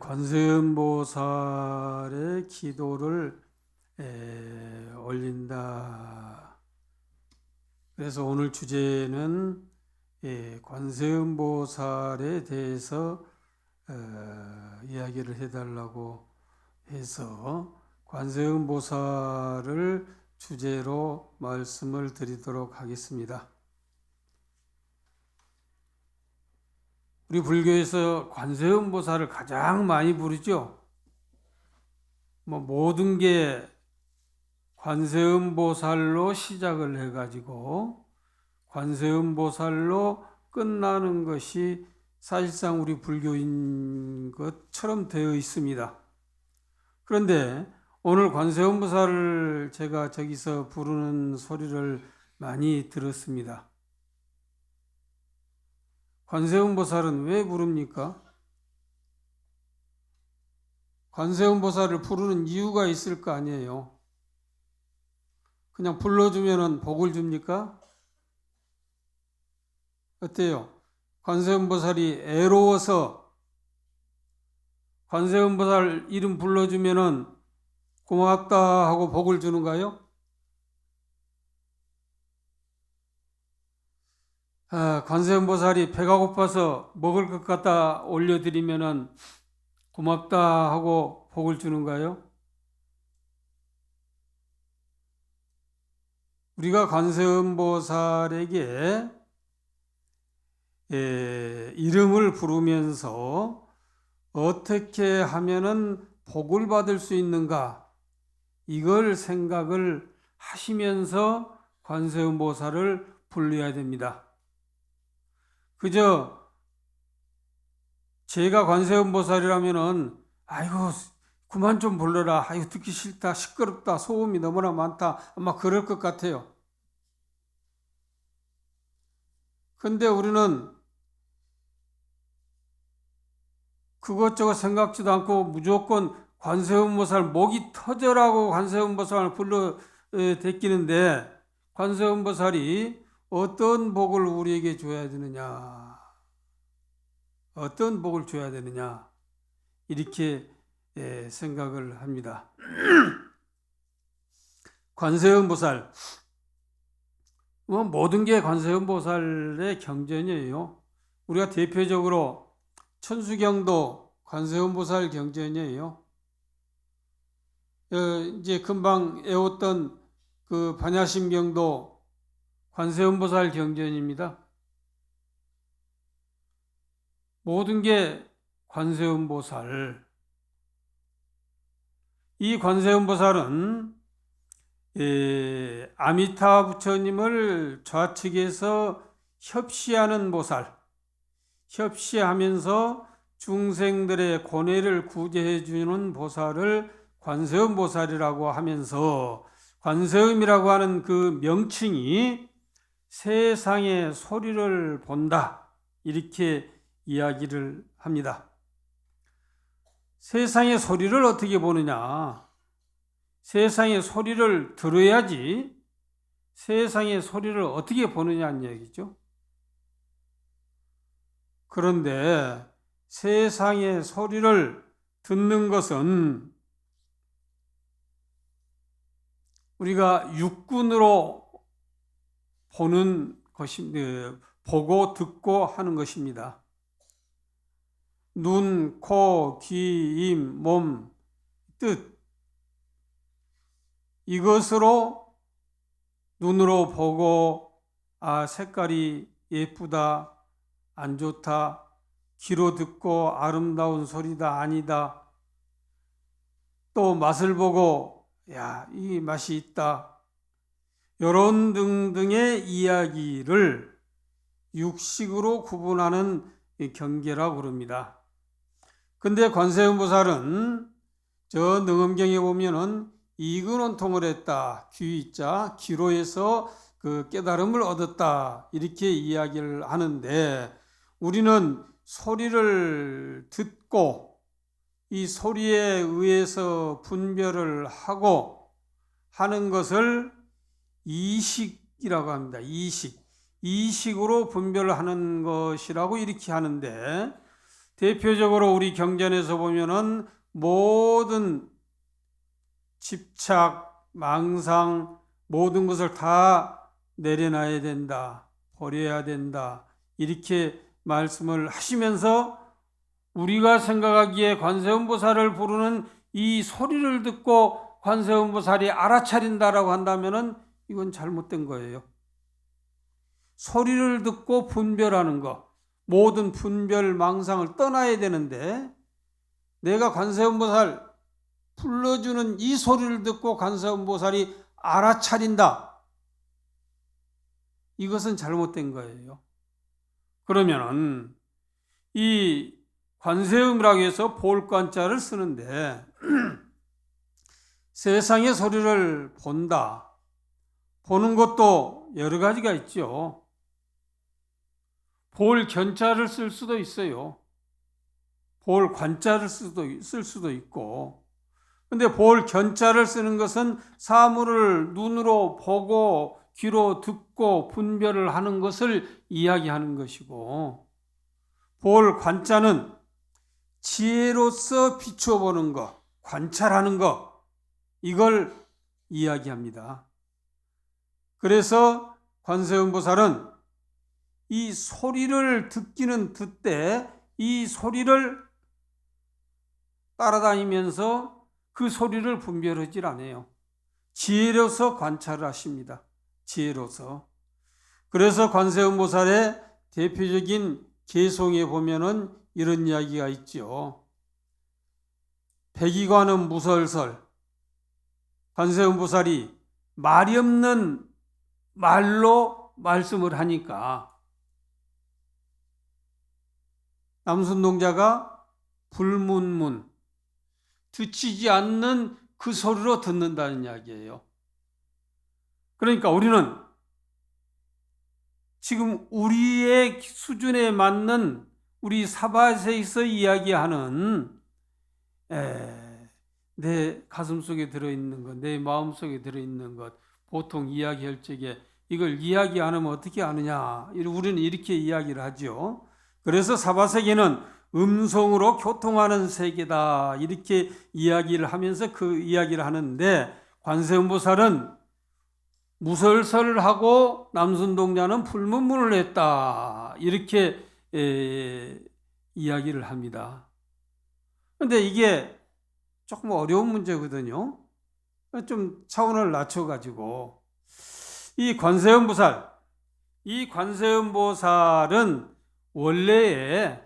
관세음보살의 기도를 올린다. 그래서 오늘 주제는 관세음보살에 대해서 이야기를 해달라고 해서 관세음보살을 주제로 말씀을 드리도록 하겠습니다. 우리 불교에서 관세음보살을 가장 많이 부르죠. 모든 게 관세음보살로 시작을 해가지고 관세음보살로 끝나는 것이 사실상 우리 불교인 것처럼 되어 있습니다. 그런데 오늘 관세음보살을 제가 저기서 부르는 소리를 많이 들었습니다. 관세음보살은 왜 부릅니까? 관세음보살을 부르는 이유가 있을 거 아니에요. 그냥 불러주면 복을 줍니까? 어때요? 관세음보살이 애로워서 관세음보살 이름 불러주면 고맙다 하고 복을 주는가요? 관세음보살이 배가 고파서 먹을 것 갖다 올려드리면 고맙다 하고 복을 주는가요? 우리가 관세음보살에게 이름을 부르면서 어떻게 하면은 복을 받을 수 있는가, 이걸 생각을 하시면서 관세음보살을 불러야 됩니다. 그저 제가 관세음보살이라면은 아이고 그만 좀 불러라, 아이고 듣기 싫다, 시끄럽다, 소음이 너무나 많다, 아마 그럴 것 같아요. 근데 우리는 그것저것 생각지도 않고 무조건 관세음보살 목이 터져라고 관세음보살을 불러 대끼는데, 관세음보살이 어떤 복을 우리에게 줘야 되느냐, 어떤 복을 줘야 되느냐, 이렇게 생각을 합니다. 관세음보살, 모든 게 관세음보살의 경전이에요. 우리가 대표적으로 천수경도 관세음보살 경전이에요. 이제 금방 애웠던 그 반야심경도 관세음보살 경전입니다. 모든 게 관세음보살. 이 관세음보살은 아미타 부처님을 좌측에서 협시하는 보살, 협시하면서 중생들의 고뇌를 구제해 주는 보살을 관세음보살이라고 하면서, 관세음이라고 하는 그 명칭이 세상의 소리를 본다, 이렇게 이야기를 합니다. 세상의 소리를 어떻게 보느냐? 세상의 소리를 들어야지 세상의 소리를 어떻게 보느냐는 얘기죠. 그런데 세상의 소리를 듣는 것은 우리가 육군으로 보는 것입니다. 보고 듣고 하는 것입니다. 눈, 코, 귀, 입, 몸, 뜻, 이것으로 눈으로 보고 색깔이 예쁘다, 안 좋다, 귀로 듣고 아름다운 소리다, 아니다, 또 맛을 보고 이 맛이 있다, 이런 등등의 이야기를 육식으로 구분하는 경계라고 그럽니다. 근데 관세음보살은 저 능엄경에 보면은 이근원통을 했다, 귀자, 귀로에서 그 깨달음을 얻었다, 이렇게 이야기를 하는데, 우리는 소리를 듣고 이 소리에 의해서 분별을 하고 하는 것을 이식이라고 합니다. 이식으로 분별을 하는 것이라고 이렇게 하는데, 대표적으로 우리 경전에서 보면은 모든 집착, 망상, 모든 것을 다 내려놔야 된다, 버려야 된다, 이렇게 말씀을 하시면서 우리가 생각하기에 관세음보살을 부르는 이 소리를 듣고 관세음보살이 알아차린다라고 한다면은 이건 잘못된 거예요. 소리를 듣고 분별하는 것, 모든 분별, 망상을 떠나야 되는데 내가 관세음보살 불러주는 이 소리를 듣고 관세음보살이 알아차린다. 이것은 잘못된 거예요. 그러면은 이 관세음이라고 해서 볼관자를 쓰는데 세상의 소리를 본다. 보는 것도 여러 가지가 있죠. 볼견자를 쓸 수도 있어요. 볼관자를 쓸 수도 있고. 근데 볼견자를 쓰는 것은 사물을 눈으로 보고 귀로 듣고 분별을 하는 것을 이야기하는 것이고, 볼관자는 지혜로서 비춰보는 것, 관찰하는 것, 이걸 이야기합니다. 그래서 관세음보살은 이 소리를 듣기는 듣되 이 소리를 따라다니면서 그 소리를 분별하지 않아요. 지혜로서 관찰을 하십니다. 지혜로서. 그래서 관세음보살의 대표적인 개송에 보면은 이런 이야기가 있죠. 백이관은 무설설. 관세음보살이 말이 없는 말로 말씀을 하니까 남순동자가 불문문, 듣지지 않는 그 소리로 듣는다는 이야기예요. 그러니까 우리는 지금 우리의 수준에 맞는 우리 사바세에서 이야기하는 내 가슴 속에 들어있는 것, 내 마음 속에 들어있는 것, 보통 이야기할 적에 이걸 이야기 안 하면 어떻게 하느냐, 우리는 이렇게 이야기를 하죠. 그래서 사바세계는 음성으로 교통하는 세계다, 이렇게 이야기를 하면서 그 이야기를 하는데, 관세음보살은 무설설을 하고 남순동자는 불문문을 했다, 이렇게 이야기를 합니다. 그런데 이게 조금 어려운 문제거든요. 좀 차원을 낮춰가지고 이 관세음보살은 원래에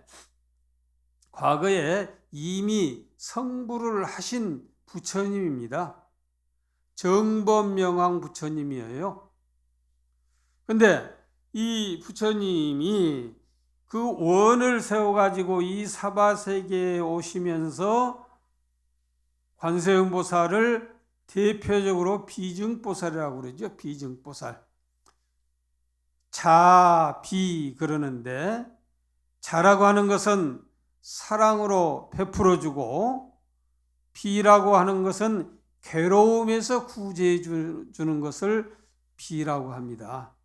과거에 이미 성불을 하신 부처님입니다. 정법명왕 부처님이에요. 근데 이 부처님이 그 원을 세워가지고 이 사바세계에 오시면서 관세음보살을 대표적으로 비증보살이라고 그러죠. 비증보살. 자, 비 그러는데, 자라고 하는 것은 사랑으로 베풀어주고, 비라고 하는 것은 괴로움에서 구제해 주는 것을 비라고 합니다.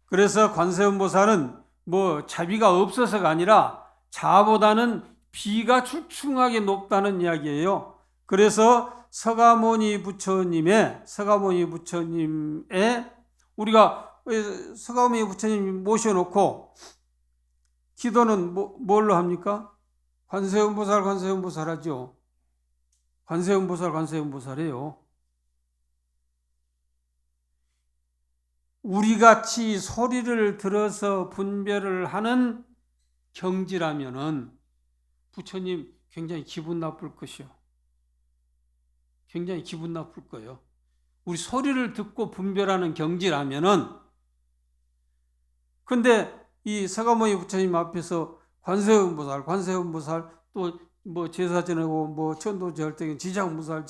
그래서 관세음보살은 뭐 자비가 없어서가 아니라 자보다는 비가 출중하게 높다는 이야기예요. 그래서 서가모니 부처님의 우리가 서가모니 부처님 모셔놓고 기도는 뭘로 합니까? 관세음보살 하죠. 관세음보살이에요. 우리같이 소리를 들어서 분별을 하는 경지라면은 부처님 굉장히 기분 나쁠 것이요. 굉장히 기분 나쁠 거예요. 우리 소리를 듣고 분별하는 경지라면은. 근데 이 서가모니 부처님 앞에서 관세음보살 또 뭐 제사 지내고 뭐 천도제할 때 지장무살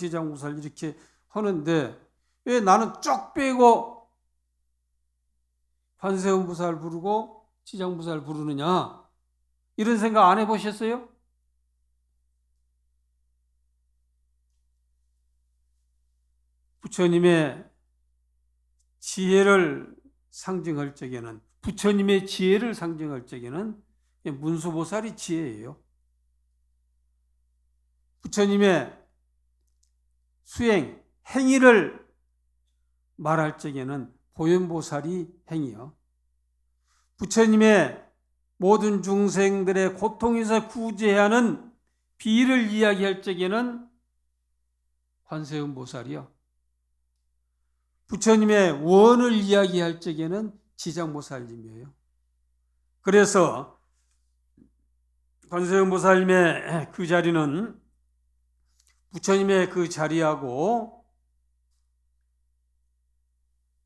이렇게 하는데 왜 나는 쪽 빼고 관세음보살 부르고 지장무살 부르느냐, 이런 생각 안 해보셨어요? 부처님의 지혜를 상징할 적에는 문수보살이 지혜예요. 부처님의 수행, 행위를 말할 적에는 보현보살이 행이요. 부처님의 모든 중생들의 고통에서 구제해야 하는 비를 이야기할 적에는 관세음보살이요. 부처님의 원을 이야기할 적에는 지장보살님이에요. 그래서 관세음보살님의 그 자리는 부처님의 그 자리하고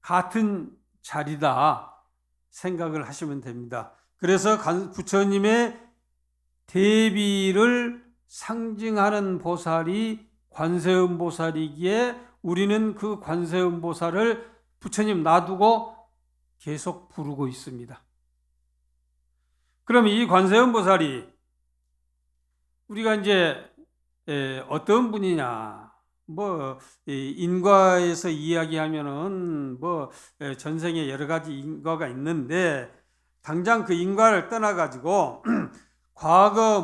같은 자리다 생각을 하시면 됩니다. 그래서 부처님의 대비를 상징하는 보살이 관세음보살이기에 우리는 그 관세음보살을 부처님 놔두고 계속 부르고 있습니다. 그럼 이 관세음보살이 우리가 이제 어떤 분이냐, 인과에서 이야기하면은 전생에 여러 가지 인과가 있는데 당장 그 인과를 떠나가지고 과거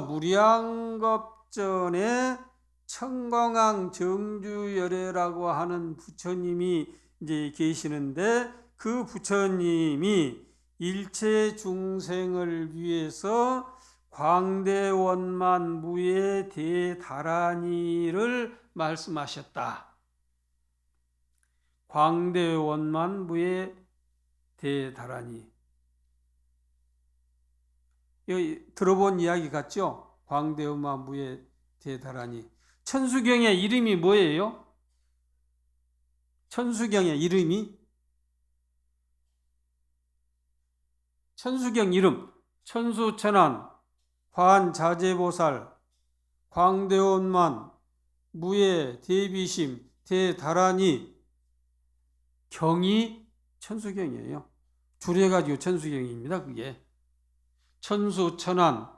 무량겁전에 청광왕 정주열애라고 하는 부처님이 이제 계시는데 그 부처님이 일체 중생을 위해서 광대원만 무예 대다라니를 말씀하셨다. 광대원만 무예 대다라니. 여기 들어본 이야기 같죠? 광대원만 무예 대다라니. 천수경의 이름이 뭐예요? 천수경의 이름이? 천수경 이름. 천수천안, 관자재보살, 광대원만, 무예, 대비심, 대다라니. 경이 천수경이에요. 줄여가지고 천수경입니다. 그게 천수천안,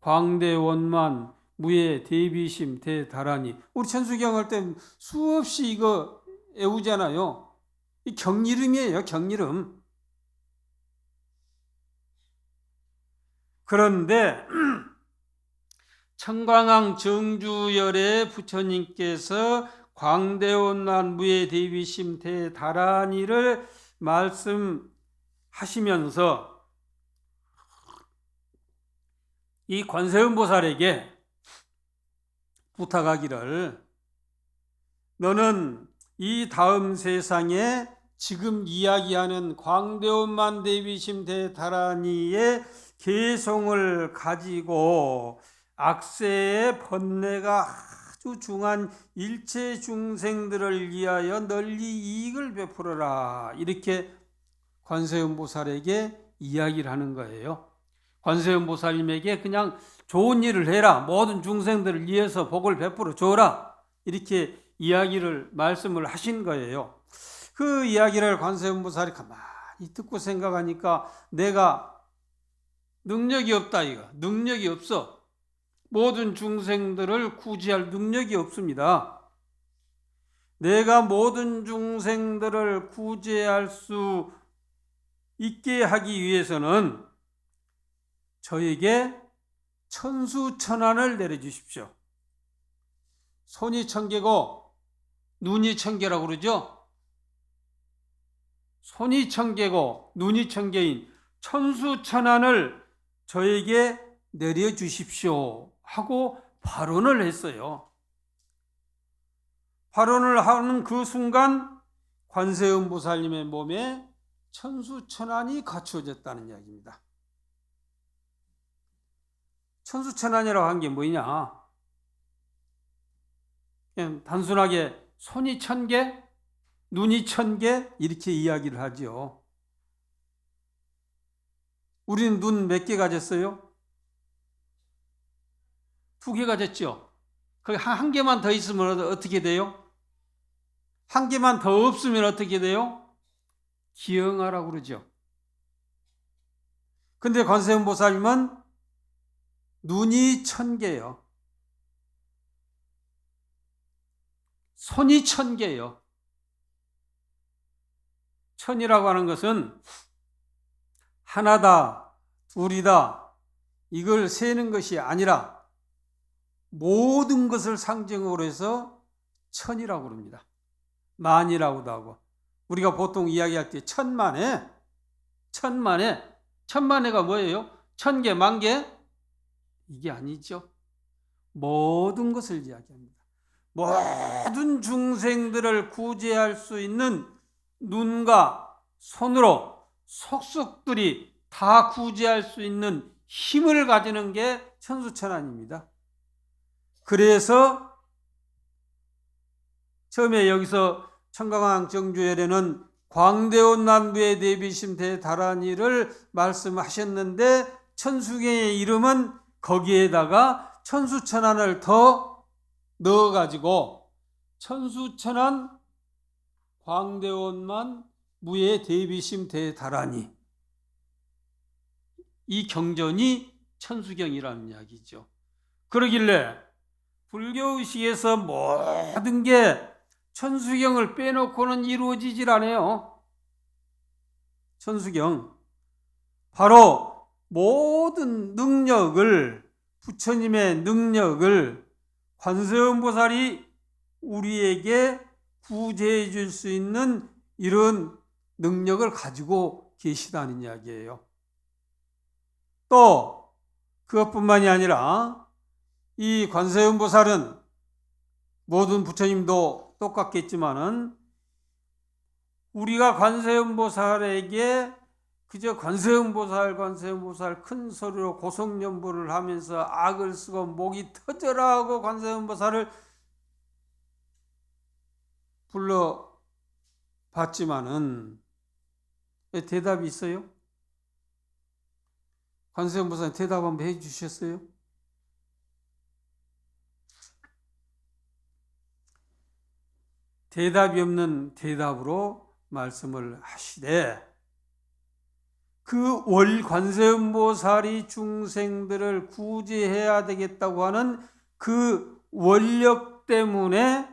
광대원만, 무예, 대비심, 대다라니. 우리 천수경 할 때 수없이 이거 외우잖아요. 이 경이름이에요. 경이름. 그런데 청광왕 정주열의 부처님께서 광대원만 무예 대비심 대다라니를 말씀하시면서 이 관세음보살에게 부탁하기를 너는 이 다음 세상에 지금 이야기하는 광대원만 대비심 대다라니의 개성을 가지고 악세의 번뇌가 아주 중한 일체 중생들을 위하여 널리 이익을 베풀어라. 이렇게 관세음보살에게 이야기를 하는 거예요. 관세음보살님에게 그냥 좋은 일을 해라. 모든 중생들을 위해서 복을 베풀어 줘라. 이렇게 말씀을 하신 거예요. 그 이야기를 관세음보살이 가만히 듣고 생각하니까 내가 능력이 없다 이거. 능력이 없어. 모든 중생들을 구제할 능력이 없습니다. 내가 모든 중생들을 구제할 수 있게 하기 위해서는 저에게 천수천안을 내려주십시오. 손이 천개고 눈이 천개라고 그러죠. 손이 천개고 눈이 천개인 천수천안을 저에게 내려주십시오 하고 발언을 했어요. 발언을 하는 그 순간 관세음보살님의 몸에 천수천안이 갖추어졌다는 이야기입니다. 천수천안이라고 한 게 뭐냐? 그냥 단순하게 손이 1000개, 눈이 1000개 이렇게 이야기를 하죠. 우리는 눈 몇 개 가졌어요? 2개 가졌죠. 거기 한 개만 더 있으면 어떻게 돼요? 한 개만 더 없으면 어떻게 돼요? 기형하라고 그러죠. 근데 관세음보살님은 눈이 1000개요. 손이 1000개요. 천이라고 하는 것은 하나다, 둘이다, 이걸 세는 것이 아니라 모든 것을 상징으로 해서 천이라고 그럽니다. 만이라고도 하고, 우리가 보통 이야기할 때 천만에, 천만에가 뭐예요? 1000개, 10,000개? 이게 아니죠. 모든 것을 이야기합니다. 모든 중생들을 구제할 수 있는 눈과 손으로 속속들이 다 구제할 수 있는 힘을 가지는 게 천수천안입니다. 그래서 처음에 여기서 청강왕 정주열에는 광대원 난부의 대비심 대다란이를 말씀하셨는데 천수경의 이름은 거기에다가 천수천안을 더 넣어가지고 천수천안 광대원만 무의 대비심 대다란이, 이 경전이 천수경이라는 이야기죠. 그러길래 불교의식에서 모든 게 천수경을 빼놓고는 이루어지질 않아요. 천수경, 바로 모든 능력을, 부처님의 능력을 관세음보살이 우리에게 구제해 줄 수 있는 이런 능력을 가지고 계시다는 이야기예요. 또 그것뿐만이 아니라 이 관세음보살은, 모든 부처님도 똑같겠지만은, 우리가 관세음보살에게 그저 관세음보살 큰 소리로 고성연부를 하면서 악을 쓰고 목이 터져라 하고 관세음보살을 불러봤지만은 대답이 있어요? 관세음보살 대답 한번 해주셨어요? 대답이 없는 대답으로 말씀을 하시되, 그 관세음보살이 중생들을 구제해야 되겠다고 하는 그 원력 때문에,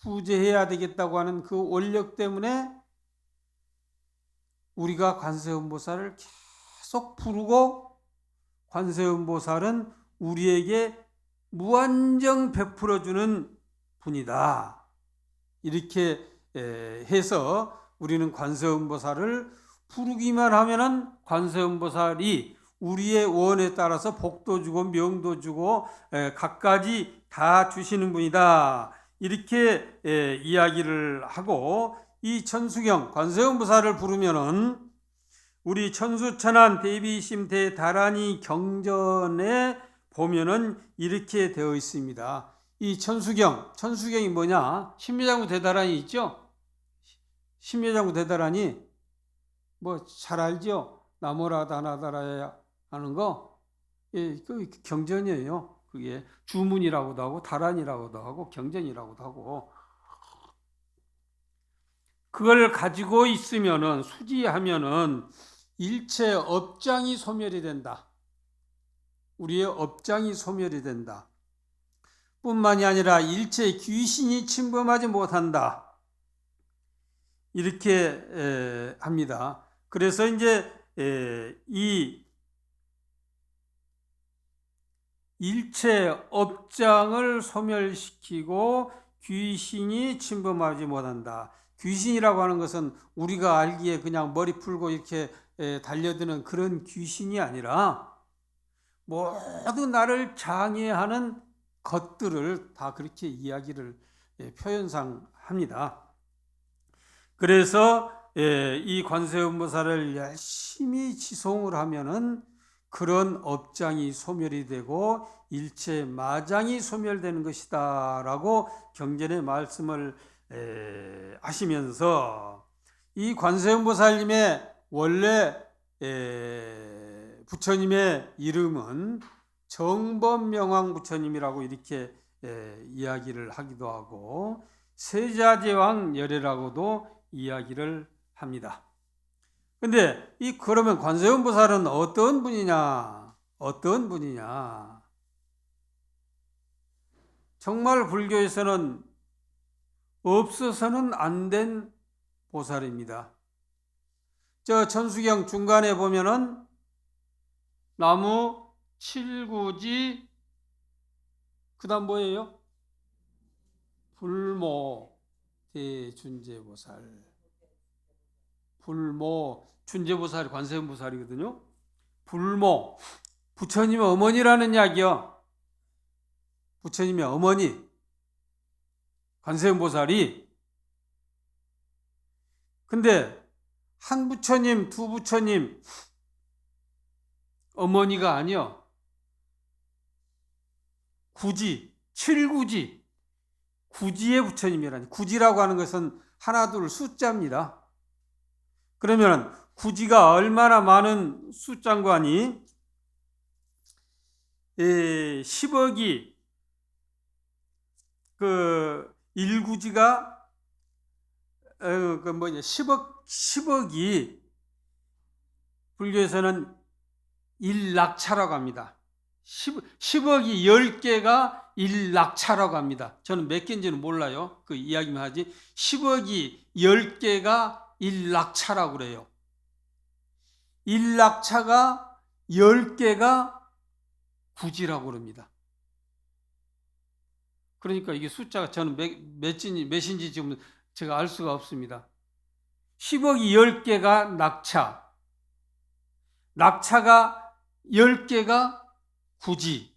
구제해야 되겠다고 하는 그 원력 때문에 우리가 관세음보살을 계속 부르고, 관세음보살은 우리에게 무한정 베풀어주는 분이다. 이렇게 해서 우리는 관세음보살을 부르기만 하면은 관세음보살이 우리의 원에 따라서 복도 주고 명도 주고 갖가지 다 주시는 분이다. 이렇게 이야기를 하고, 이 천수경 관세음보살을 부르면은 우리 천수천안 대비심 대다란이 경전에 보면은 이렇게 되어 있습니다. 이 천수경이 뭐냐? 신묘장구 대다란이 있죠? 신묘장구 대다란이 뭐 잘 알죠? 나무라 다나다라야 하는 거, 그 경전이에요. 그게 주문이라고도 하고 다란이라고도 하고 경전이라고도 하고, 그걸 가지고 있으면은, 수지하면은 일체 업장이 소멸이 된다. 우리의 업장이 소멸이 된다. 뿐만이 아니라 일체 귀신이 침범하지 못한다. 이렇게 합니다. 그래서 이제 이 일체 업장을 소멸시키고 귀신이 침범하지 못한다. 귀신이라고 하는 것은 우리가 알기에 그냥 머리 풀고 이렇게 달려드는 그런 귀신이 아니라, 모든 나를 장애하는 것들을 다 그렇게 이야기를 표현상 합니다. 그래서 이 관세음보살을 열심히 지송을 하면은 그런 업장이 소멸이 되고 일체 마장이 소멸되는 것이다 라고 경전에 말씀을 하시면서, 이 관세음보살님의 원래 부처님의 이름은 정법명왕 부처님이라고 이렇게 이야기를 하기도 하고, 세자제왕 열애라고도 이야기를 합니다. 근데 그러면 관세음보살은 어떤 분이냐? 정말 불교에서는 없어서는 안 된 보살입니다. 저 천수경 중간에 보면은 나무 칠구지, 그 다음 뭐예요? 불모 대준재보살. 불모, 준재보살이 관세음보살이거든요. 불모, 부처님의 어머니라는 이야기요. 부처님의 어머니, 관세음보살이. 근데 한 부처님, 두 부처님 어머니가 아니요. 구지, 칠구지, 구지의 부처님이라니. 구지라고 하는 것은 하나, 둘 숫자입니다. 그러면 구지가 얼마나 많은 숫자인 거 아니? 10억이, 그 일구지가 10억이 불교에서는 일낙차라고 합니다. 10억이 10개가 일낙차라고 합니다. 저는 몇 개인지는 몰라요. 그 이야기만 하지. 10억이 10개가 일낙차라고 그래요. 일낙차가 10개가 구지라고 그럽니다. 그러니까 이게 숫자가 저는 몇인지 지금 제가 알 수가 없습니다. 10억이 10개가 낙차, 낙차가 10개가 구지.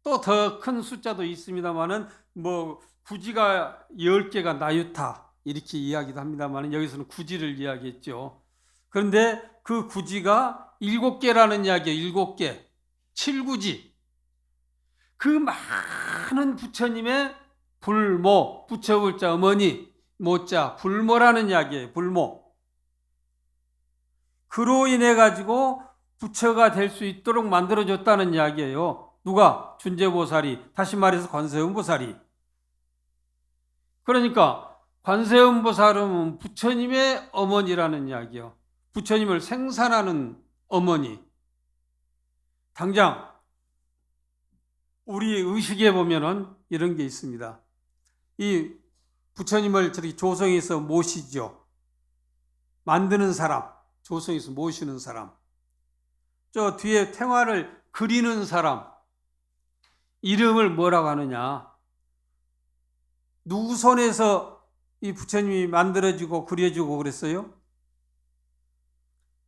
또 더 큰 숫자도 있습니다만은 뭐 구지가 10개가 나유타 이렇게 이야기도 합니다만 여기서는 구지를 이야기했죠. 그런데 그 구지가 7개라는 이야기예요. 7개. 7구지. 그 많은 부처님의 불모, 부처불자 어머니, 모자, 불모라는 이야기예요. 불모. 그로 인해 가지고 부처가 될 수 있도록 만들어줬다는 이야기예요. 누가? 준재보살이. 다시 말해서 관세음보살이. 그러니까 관세음보살은 부처님의 어머니라는 이야기요. 부처님을 생산하는 어머니. 당장 우리 의식에 보면은 이런 게 있습니다. 이 부처님을 저렇게 조성해서 모시죠. 만드는 사람, 조성해서 모시는 사람. 저 뒤에 탱화를 그리는 사람. 이름을 뭐라고 하느냐? 누구 손에서 이 부처님이 만들어지고 그려지고 그랬어요?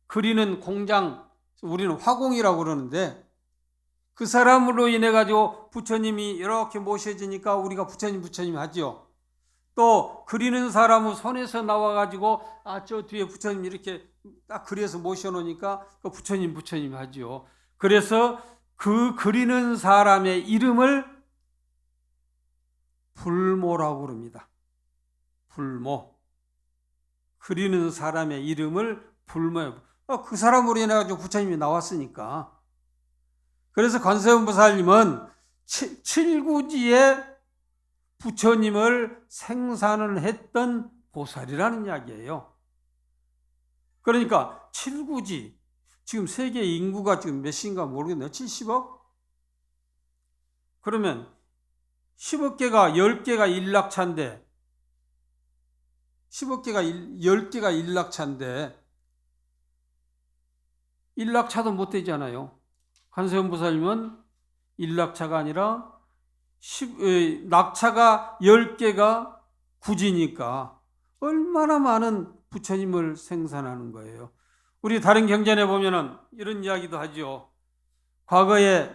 그리는 공장, 우리는 화공이라고 그러는데 그 사람으로 인해 가지고 부처님이 이렇게 모셔지니까 우리가 부처님 하죠. 또 그리는 사람의 손에서 나와 가지고 저 뒤에 부처님 이렇게 딱 그려서 모셔 놓으니까 그 부처님 하죠. 그래서 그 그리는 사람의 이름을 불모라고 그럽니다. 불모. 그리는 사람의 이름을 불모예요. 그 사람으로 인해 가지고 부처님이 나왔으니까. 그래서 관세음보살님은 칠구지에 부처님을 생산을 했던 보살이라는 이야기예요. 그러니까 칠구지, 지금 세계 인구가 지금 몇인가 모르겠네요. 70억? 그러면 10억개가 10개가 일낙차인데 10개가 일낙차인데 일낙차도 못 되잖아요. 관세음보살님은 일낙차가 아니라 낙차가 10개가 구지니까 얼마나 많은 부처님을 생산하는 거예요. 우리 다른 경전에 보면은 이런 이야기도 하죠. 과거에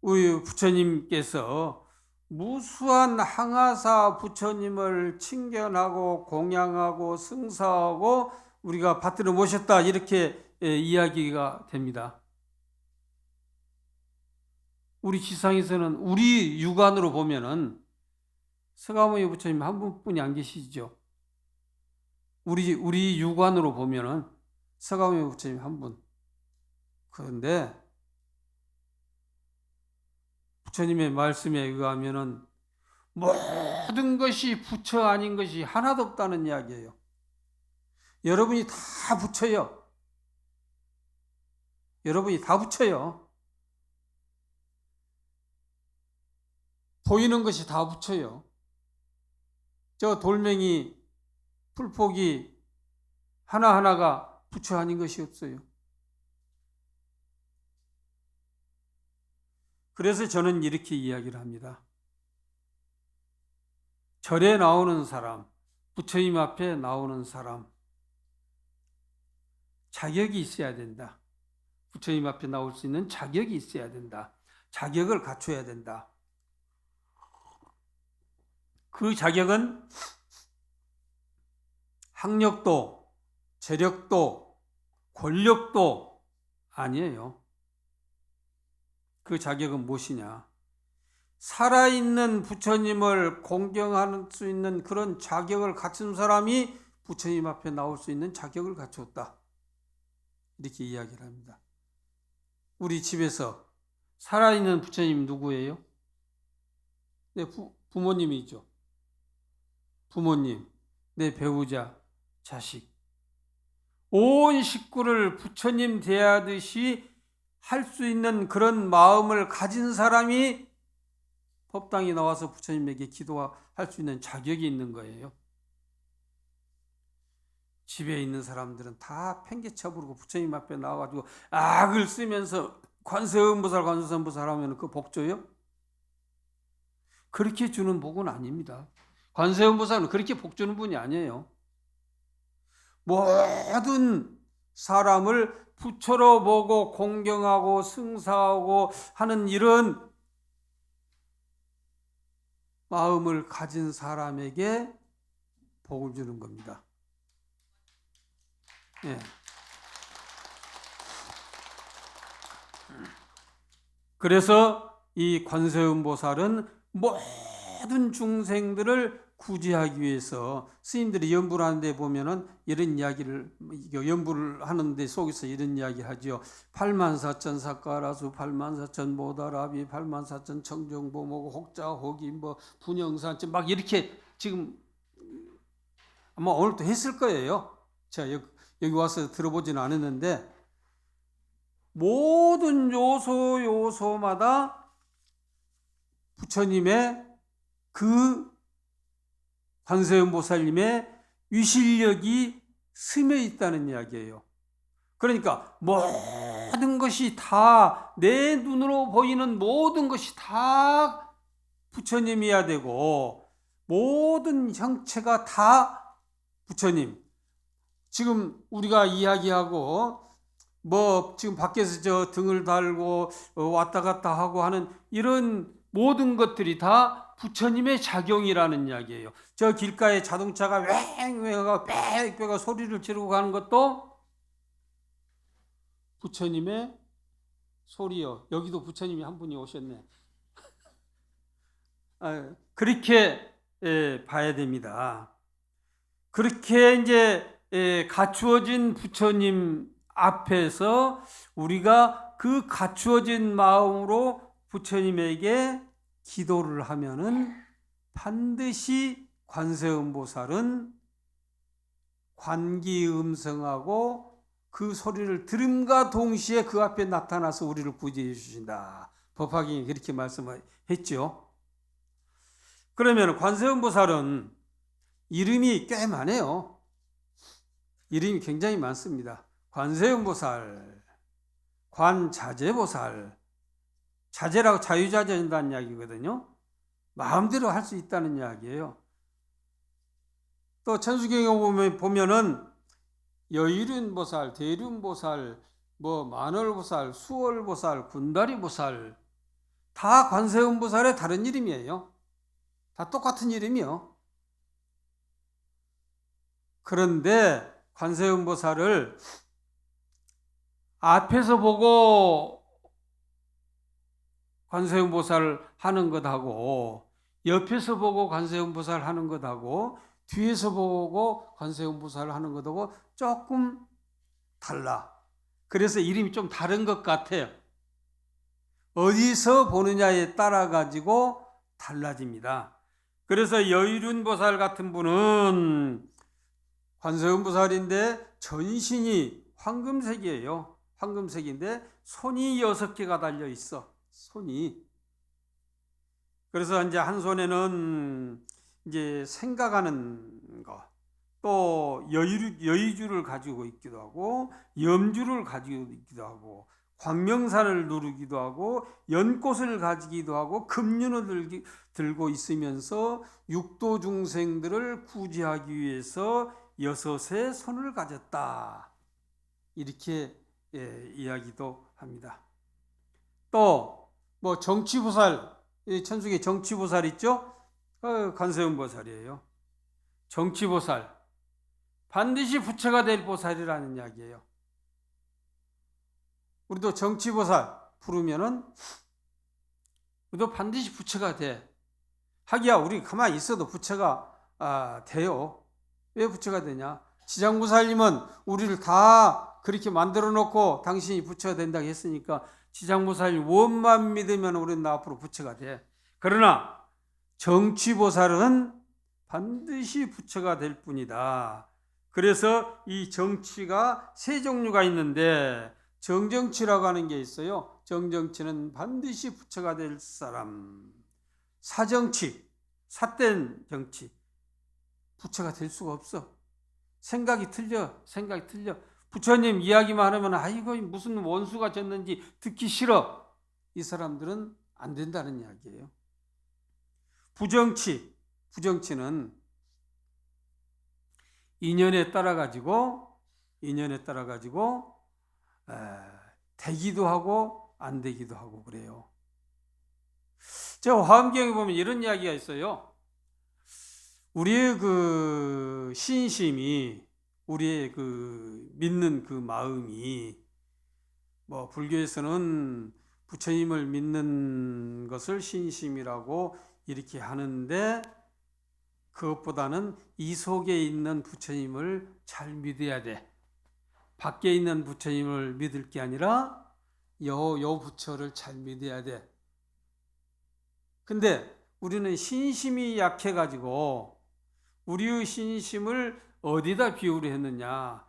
우리 부처님께서 무수한 항아사 부처님을 칭견하고 공양하고 승사하고 우리가 받들어 모셨다 이렇게 이야기가 됩니다. 우리 지상에서는 우리 육안으로 보면은 서가모니 부처님 한 분뿐이 안 계시죠. 우리 육안으로 보면은 서가모니 부처님 한 분. 그런데 부처님의 말씀에 의하면은 모든 것이 부처 아닌 것이 하나도 없다는 이야기예요. 여러분이 다 부처요. 여러분이 다 부처요. 보이는 것이 다 부처요. 저 돌멩이, 풀포기 하나하나가 부처 아닌 것이 없어요. 그래서 저는 이렇게 이야기를 합니다. 절에 나오는 사람, 부처님 앞에 나오는 사람, 자격이 있어야 된다. 부처님 앞에 나올 수 있는 자격이 있어야 된다. 자격을 갖춰야 된다. 그 자격은 학력도, 재력도, 권력도 아니에요. 그 자격은 무엇이냐? 살아있는 부처님을 공경할 수 있는 그런 자격을 갖춘 사람이 부처님 앞에 나올 수 있는 자격을 갖췄다. 이렇게 이야기를 합니다. 우리 집에서 살아있는 부처님 누구예요? 네, 부모님이죠. 부모님, 내 배우자, 자식. 온 식구를 부처님 대하듯이 할 수 있는 그런 마음을 가진 사람이 법당에 나와서 부처님에게 기도할 수 있는 자격이 있는 거예요. 집에 있는 사람들은 다 팽개쳐 부르고 부처님 앞에 나와가지고 악을 쓰면서 관세음보살 하면 그 복 줘요? 그렇게 주는 복은 아닙니다. 관세음보살은 그렇게 복 주는 분이 아니에요. 모든 사람을 부처로 보고 공경하고 승사하고 하는 이런 마음을 가진 사람에게 복을 주는 겁니다. 예. 그래서 이 관세음보살은 모든 중생들을 구제하기 위해서 스님들이 연부를 하는데 보면은 이런 이야기를 연부를 하는데 속에서 이런 이야기를 하죠. 84,000 사카라수 84,000 모다라비 84,000 청정보모고 혹자혹이 뭐 분영산점 막 이렇게 지금 아마 오늘도 했을 거예요. 제가 여기 와서 들어보지는 않았는데 모든 요소마다 부처님의 그 관세음보살님의 위실력이 스며 있다는 이야기예요. 그러니까 모든 것이 다 내 눈으로 보이는 모든 것이 다 부처님이어야 되고 모든 형체가 다 부처님. 지금 우리가 이야기하고 뭐 지금 밖에서 저 등을 달고 왔다 갔다 하고 하는 이런 모든 것들이 다 부처님의 작용이라는 이야기예요. 저 길가에 자동차가 왱왱 빽빽 소리를 지르고 가는 것도 부처님의 소리요. 여기도 부처님이 한 분이 오셨네. 그렇게 봐야 됩니다. 그렇게 이제 갖추어진 부처님 앞에서 우리가 그 갖추어진 마음으로 부처님에게 기도를 하면은 반드시 관세음보살은 관기음성하고 그 소리를 들음과 동시에 그 앞에 나타나서 우리를 구제해 주신다. 법화경에 그렇게 말씀했죠. 그러면 관세음보살은 이름이 꽤 많아요. 이름이 굉장히 많습니다. 관세음보살, 관자재보살, 자재라고 자유자재한다는 이야기거든요. 마음대로 할 수 있다는 이야기예요. 또 천수경에 보면은 여의륜보살, 대륜보살, 뭐 만월보살, 수월보살, 군다리보살 다 관세음보살의 다른 이름이에요. 다 똑같은 이름이요. 그런데 관세음보살을 앞에서 보고 관세음보살 하는 것하고 옆에서 보고 관세음보살 하는 것하고 뒤에서 보고 관세음보살 하는 것하고 조금 달라. 그래서 이름이 좀 다른 것 같아요. 어디서 보느냐에 따라 가지고 달라집니다. 그래서 여의륜보살 같은 분은 관세음보살인데 전신이 황금색이에요. 황금색인데 손이 6개가 달려 있어. 손이. 그래서 이제 한 손에는 이제 생각하는 거, 또 여의주를 가지고 있기도 하고, 염주를 가지고 있기도 하고, 광명산을 누르기도 하고 연꽃을 가지기도 하고 금륜을 들고 있으면서 육도 중생들을 구제하기 위해서 6의 손을 가졌다. 이렇게 이야기도 합니다. 또 뭐 정치보살, 천주교 정치보살 있죠? 관세음보살이에요. 정치보살, 반드시 부처가 될 보살이라는 이야기예요. 우리도 정치보살 부르면은 우리도 반드시 부처가 돼. 하기야 우리 가만히 있어도 부처가 돼요. 왜 부처가 되냐? 지장보살님은 우리를 다 그렇게 만들어 놓고 당신이 부처가 된다고 했으니까 지장보살님 원만 믿으면 우리는 앞으로 부처가 돼. 그러나 정치보살은 반드시 부처가 될 뿐이다. 그래서 이 정치가 세 종류가 있는데 정정치라고 하는 게 있어요. 정정치는 반드시 부처가 될 사람. 사정치, 삿된 정치, 부처가 될 수가 없어. 생각이 틀려. 부처님 이야기만 하면 아이고 무슨 원수가 졌는지 듣기 싫어. 이 사람들은 안 된다는 이야기예요. 부정치는 인연에 따라 가지고 되기도 하고 안 되기도 하고 그래요. 제가 화엄경에 보면 이런 이야기가 있어요. 우리의 그 신심이, 우리의 그 믿는 그 마음이, 뭐 불교에서는 부처님을 믿는 것을 신심이라고 이렇게 하는데, 그것보다는 이 속에 있는 부처님을 잘 믿어야 돼. 밖에 있는 부처님을 믿을 게 아니라 요 부처를 잘 믿어야 돼. 근데 우리는 신심이 약해가지고 우리의 신심을 어디다 비유를 했느냐?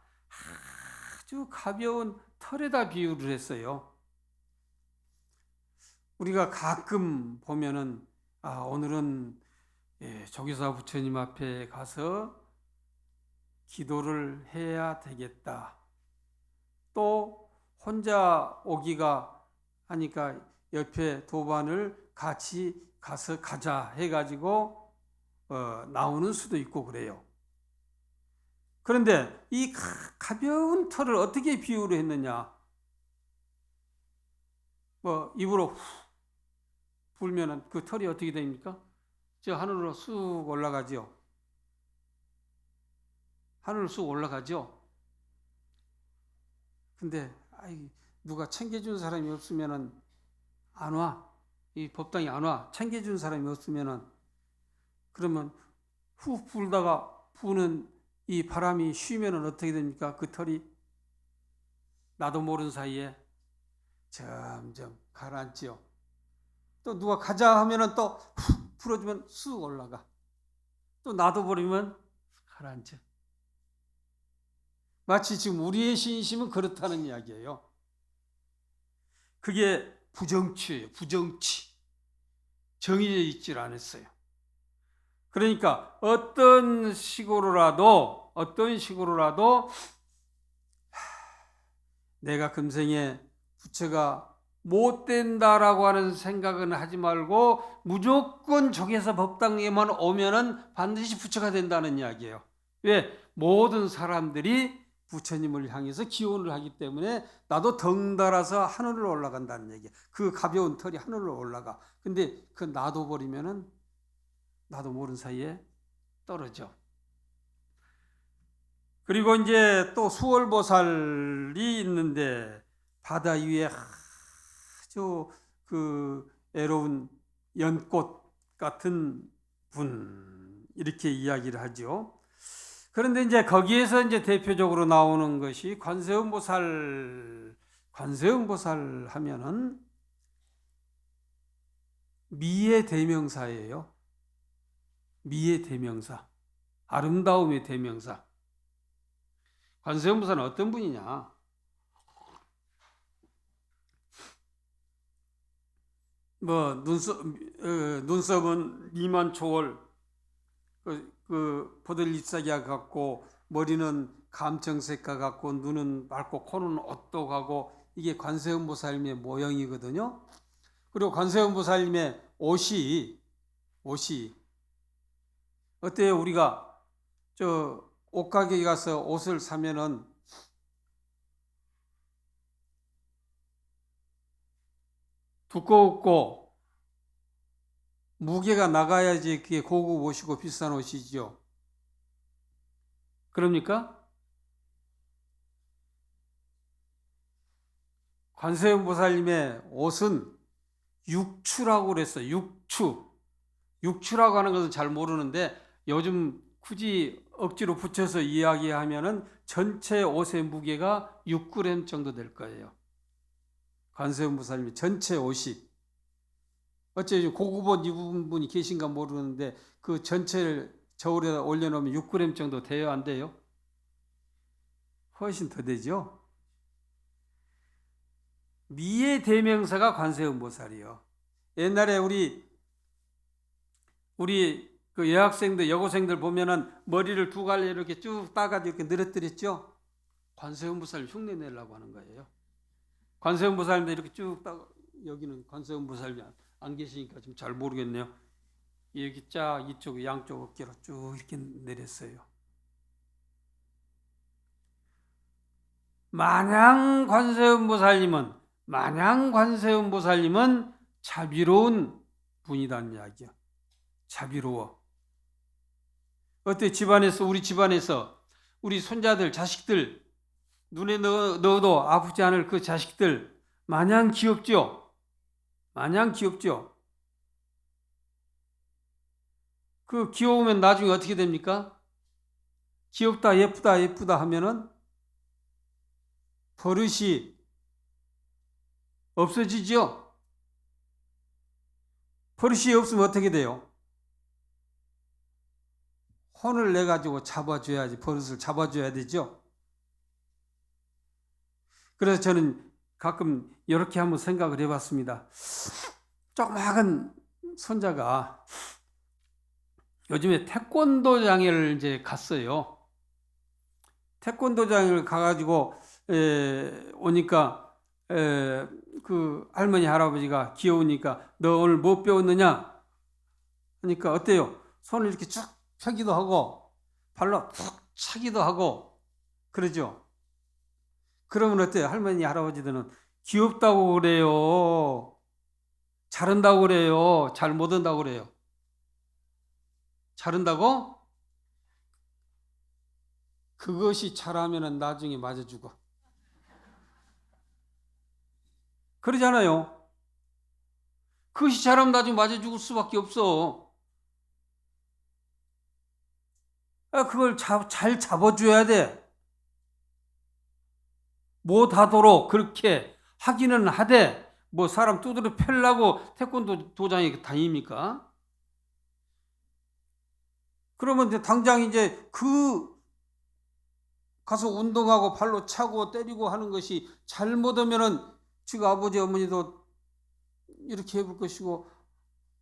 아주 가벼운 털에다 비유를 했어요. 우리가 가끔 보면은 오늘은 조계사 부처님 앞에 가서 기도를 해야 되겠다. 또 혼자 오기가 하니까 옆에 도반을 같이 가자 해가지고 나오는 수도 있고 그래요. 그런데 이 가벼운 털을 어떻게 비유를 했느냐? 뭐 입으로 후 불면은 그 털이 어떻게 됩니까? 저 하늘로 쑥 올라가죠. 하늘로 쑥 올라가죠. 근데 누가 챙겨준 사람이 없으면은 안 와. 이 법당이 안 와. 챙겨준 사람이 없으면은 그러면 후 불다가 부는 이 바람이 쉬면은 어떻게 됩니까? 그 털이 나도 모르는 사이에 점점 가라앉지요. 또 누가 가자 하면은 또 후 풀어주면 쑥 올라가. 또 놔둬버리면 가라앉죠. 마치 지금 우리의 신심은 그렇다는 이야기예요. 그게 부정치예요. 부정치. 정해져 있질 않았어요. 그러니까 어떤 식으로라도 내가 금생에 부처가 못 된다라고 하는 생각은 하지 말고 무조건 조계사 법당에만 오면은 반드시 부처가 된다는 이야기예요. 왜? 모든 사람들이 부처님을 향해서 기원을 하기 때문에 나도 덩달아서 하늘로 올라간다는 얘기예요. 그 가벼운 털이 하늘로 올라가. 근데 그 놔둬버리면은 나도 모르는 사이에 떨어져. 그리고 이제 또 수월보살이 있는데 바다 위에 아주 그 애로운 연꽃 같은 분 이렇게 이야기를 하죠. 그런데 이제 거기에서 이제 대표적으로 나오는 것이 관세음보살 하면은 미의 대명사예요. 미의 대명사, 아름다움의 대명사. 관세음보살은 어떤 분이냐? 뭐 눈썹은 미만초월, 그 포들잎사귀와 같고 머리는 감청색과 같고 눈은 맑고 코는 오똑하고 이게 관세음보살님의 모형이거든요. 그리고 관세음보살님의 옷이 어때요? 우리가 저 옷가게에 가서 옷을 사면은 두껍고 무게가 나가야지 그게 고급 옷이고 비싼 옷이죠. 그럽니까? 관세음보살님의 옷은 육추라고 그랬어요. 육추라고 하는 것은 잘 모르는데 요즘 굳이 억지로 붙여서 이야기하면은 전체 옷의 무게가 6g 정도 될 거예요. 관세음보살님의 전체 옷이. 어째 고급 옷 입은 분이 계신가 모르는데 그 전체를 저울에 올려놓으면 6g 정도 돼요? 안 돼요? 훨씬 더 되죠? 미의 대명사가 관세음보살이요. 옛날에 우리 그 여학생들, 여고생들 보면은 머리를 두 갈래 이렇게 쭉 따가지고 이렇게 늘어뜨렸죠? 관세음보살 흉내 내려고 하는 거예요. 관세음보살인데 이렇게 쭉 따, 여기는 관세음보살이 안 계시니까 좀 잘 모르겠네요. 여기 쫙 이쪽 양쪽 어깨로 쭉 이렇게 내렸어요. 마냥 관세음보살님은 자비로운 분이란 이야기야. 자비로워. 어때? 우리 집안에서 우리 손자들, 자식들 눈에 넣어도 아프지 않을 그 자식들 마냥 귀엽죠? 마냥 귀엽죠? 그 귀여우면 나중에 어떻게 됩니까? 귀엽다, 예쁘다 하면은 버릇이 없어지죠? 버릇이 없으면 어떻게 돼요? 혼을 내가지고 잡아줘야지, 버릇을 잡아줘야 되죠? 그래서 저는 가끔 이렇게 한번 생각을 해봤습니다. 조그마한 손자가 요즘에 태권도장을 이제 갔어요. 태권도장을 가가지고 오니까 그 할머니 할아버지가 귀여우니까 너 오늘 뭐 배웠느냐? 하니까 어때요? 손을 이렇게 쭉 펴기도 하고 발로 푹 차기도 하고 그러죠. 그러면 어때요? 할머니 할아버지들은 귀엽다고 그래요? 잘한다고 그래요? 잘 못한다고 그래요? 잘한다고? 그것이 잘하면 나중에 맞아 죽어. 그러잖아요. 그것이 잘하면 나중에 맞아 죽을 수밖에 없어. 그걸 잘 잡아줘야 돼. 못하도록 그렇게 하기는 하되 뭐 사람 두드려 펴려고 태권도 도장에 다닙니까? 그러면 이제 당장 이제 가서 운동하고 발로 차고 때리고 하는 것이 잘못하면은 지금 아버지 어머니도 이렇게 해볼 것이고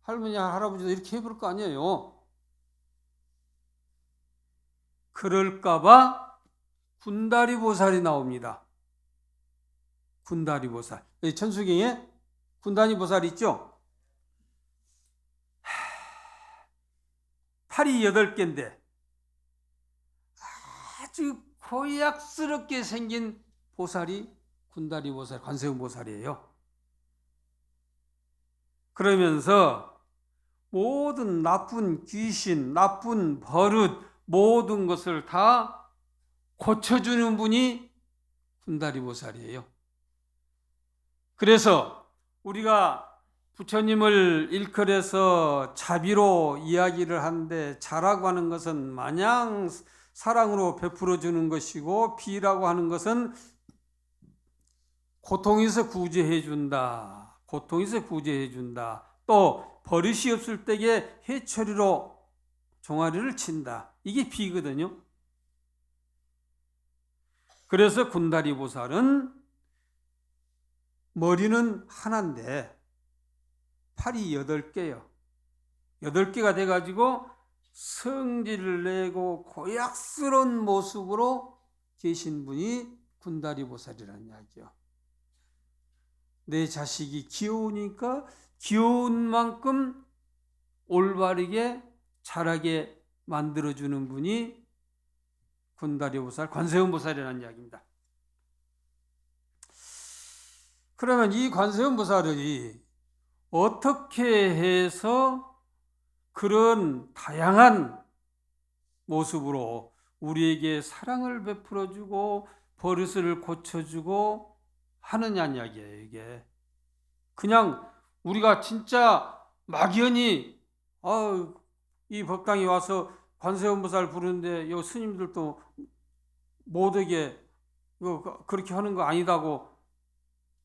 할머니 할아버지도 이렇게 해볼 거 아니에요. 그럴까봐 군다리 보살이 나옵니다. 군다리 보살. 천수경에 군다리 보살 있죠? 팔이 8개인데 아주 고약스럽게 생긴 보살이 군다리 보살, 관세음 보살이에요. 그러면서 모든 나쁜 귀신, 나쁜 버릇, 모든 것을 다 고쳐주는 분이 군다리 보살이에요. 그래서 우리가 부처님을 일컬어서 자비로 이야기를 하는데 자라고 하는 것은 마냥 사랑으로 베풀어 주는 것이고 비라고 하는 것은 고통에서 구제해 준다. 고통에서 구제해 준다. 또 버릇이 없을 때에 해처리로 종아리를 친다. 이게 비거든요. 그래서 군다리 보살은 머리는 하나인데 팔이 8개요. 8개가 돼가지고 성질을 내고 고약스러운 모습으로 계신 분이 군다리 보살이라는 이야기죠. 내 자식이 귀여우니까 귀여운 만큼 올바르게 자라게 만들어주는 분이 군다리보살, 관세음보살이라는 이야기입니다. 그러면 이 관세음보살이 어떻게 해서 그런 다양한 모습으로 우리에게 사랑을 베풀어주고 버릇을 고쳐주고 하느냐는 이야기예요. 이게 그냥 우리가 진짜 막연히 이 법당에 와서 관세음보살 부르는데 요 스님들도 못하게 그렇게 하는 거 아니다고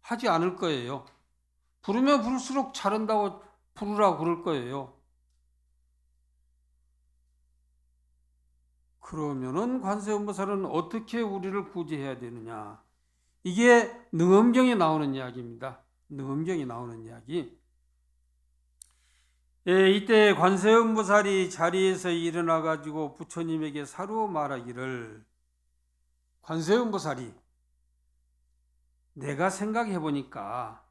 하지 않을 거예요. 부르면 부를수록 잘한다고 부르라고 그럴 거예요. 그러면은 관세음보살은 어떻게 우리를 구제해야 되느냐? 이게 능엄경에 나오는 이야기입니다. 능엄경에 나오는 이야기. 이때 관세음보살이 자리에서 일어나 가지고 부처님에게 사루 말하기를, 관세음보살이 내가 생각해 보니까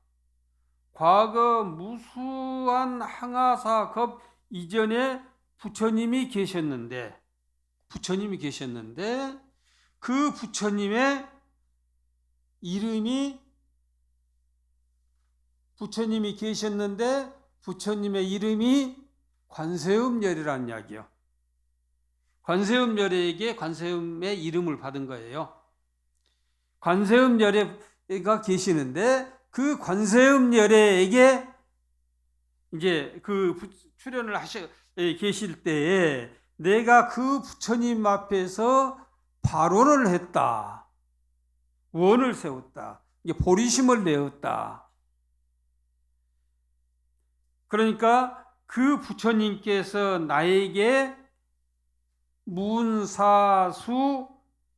과거 무수한 항아사 겁 이전에 부처님이 계셨는데 그 부처님의 이름이 부처님이 계셨는데 부처님의 이름이 관세음열이라는 이야기요. 관세음열에게 관세음의 이름을 받은 거예요. 관세음열애가 계시는데 그 관세음열애에게 이제 그 출연을 계실 때에 내가 그 부처님 앞에서 발언을 했다. 원을 세웠다. 보리심을 내었다. 그러니까 그 부처님께서 나에게 문사수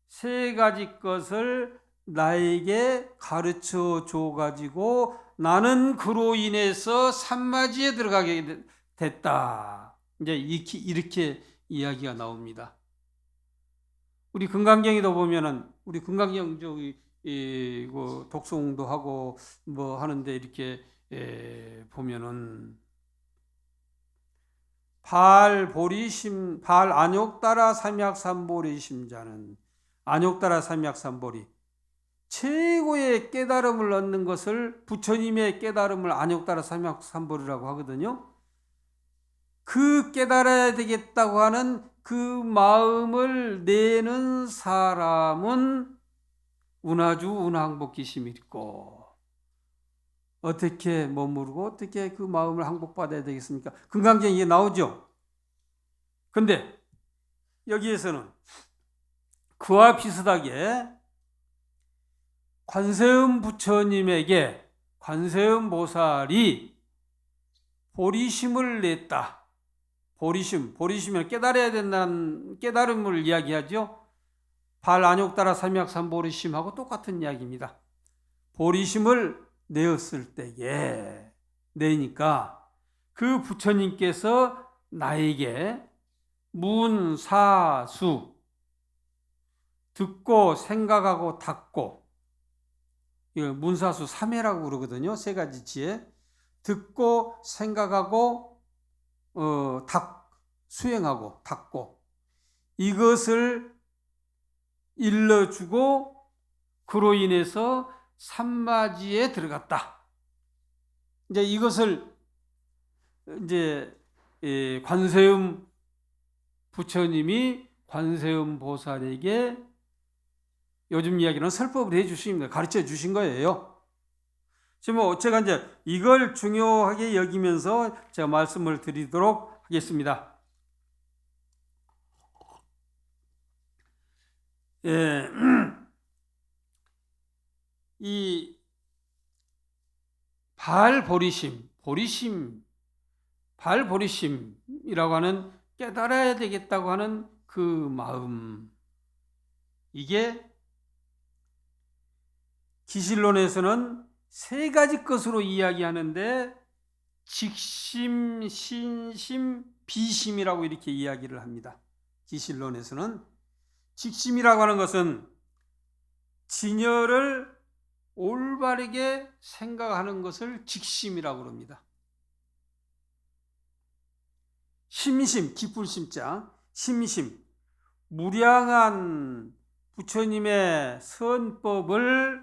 세 가지 것을 나에게 가르쳐 줘 가지고 나는 그로 인해서 산마지에 들어가게 됐다. 이제 이렇게 이야기가 나옵니다. 우리 금강경에도 보면은 우리 금강경 독송도 하고 뭐 하는데 이렇게 보면은 발보리심 발 안욕따라 삼약삼보리심자는 안욕따라 삼약삼보리 최고의 깨달음을 얻는 것을 부처님의 깨달음을 안욕따라 삼약삼보리라고 하거든요. 그 깨달아야 되겠다고 하는 그 마음을 내는 사람은 운하주 운항복기심이 있고 어떻게 머무르고 어떻게 그 마음을 항복받아야 되겠습니까? 금강경에 나오죠. 근데 여기에서는 그와 비슷하게 관세음 부처님에게 관세음 보살이 보리심을 냈다. 보리심을 깨달아야 된다는 깨달음을 이야기하죠. 발안욕따라 삼약삼보리심하고 똑같은 이야기입니다. 보리심을 내었을 때에 내니까 그 부처님께서 나에게 문사수 듣고 생각하고 닦고 문사수 3회라고 그러거든요. 세 가지 지혜 듣고 생각하고 수행하고 닦고 이것을 일러주고 그로 인해서 산마지에 들어갔다. 이제 이것을 이제 관세음 부처님이 관세음 보살에게 요즘 이야기는 설법을 해 주십니다. 가르쳐 주신 거예요. 지금 제가 이제 이걸 중요하게 여기면서 제가 말씀을 드리도록 하겠습니다. 이 발보리심이라고 하는 깨달아야 되겠다고 하는 그 마음, 이게 기실론에서는 세 가지 것으로 이야기하는데 직심, 신심, 비심이라고 이렇게 이야기를 합니다. 기실론에서는 직심이라고 하는 것은 진여를 올바르게 생각하는 것을 직심이라고 합니다. 심심, 기쁠 심자, 심심, 무량한 부처님의 선법을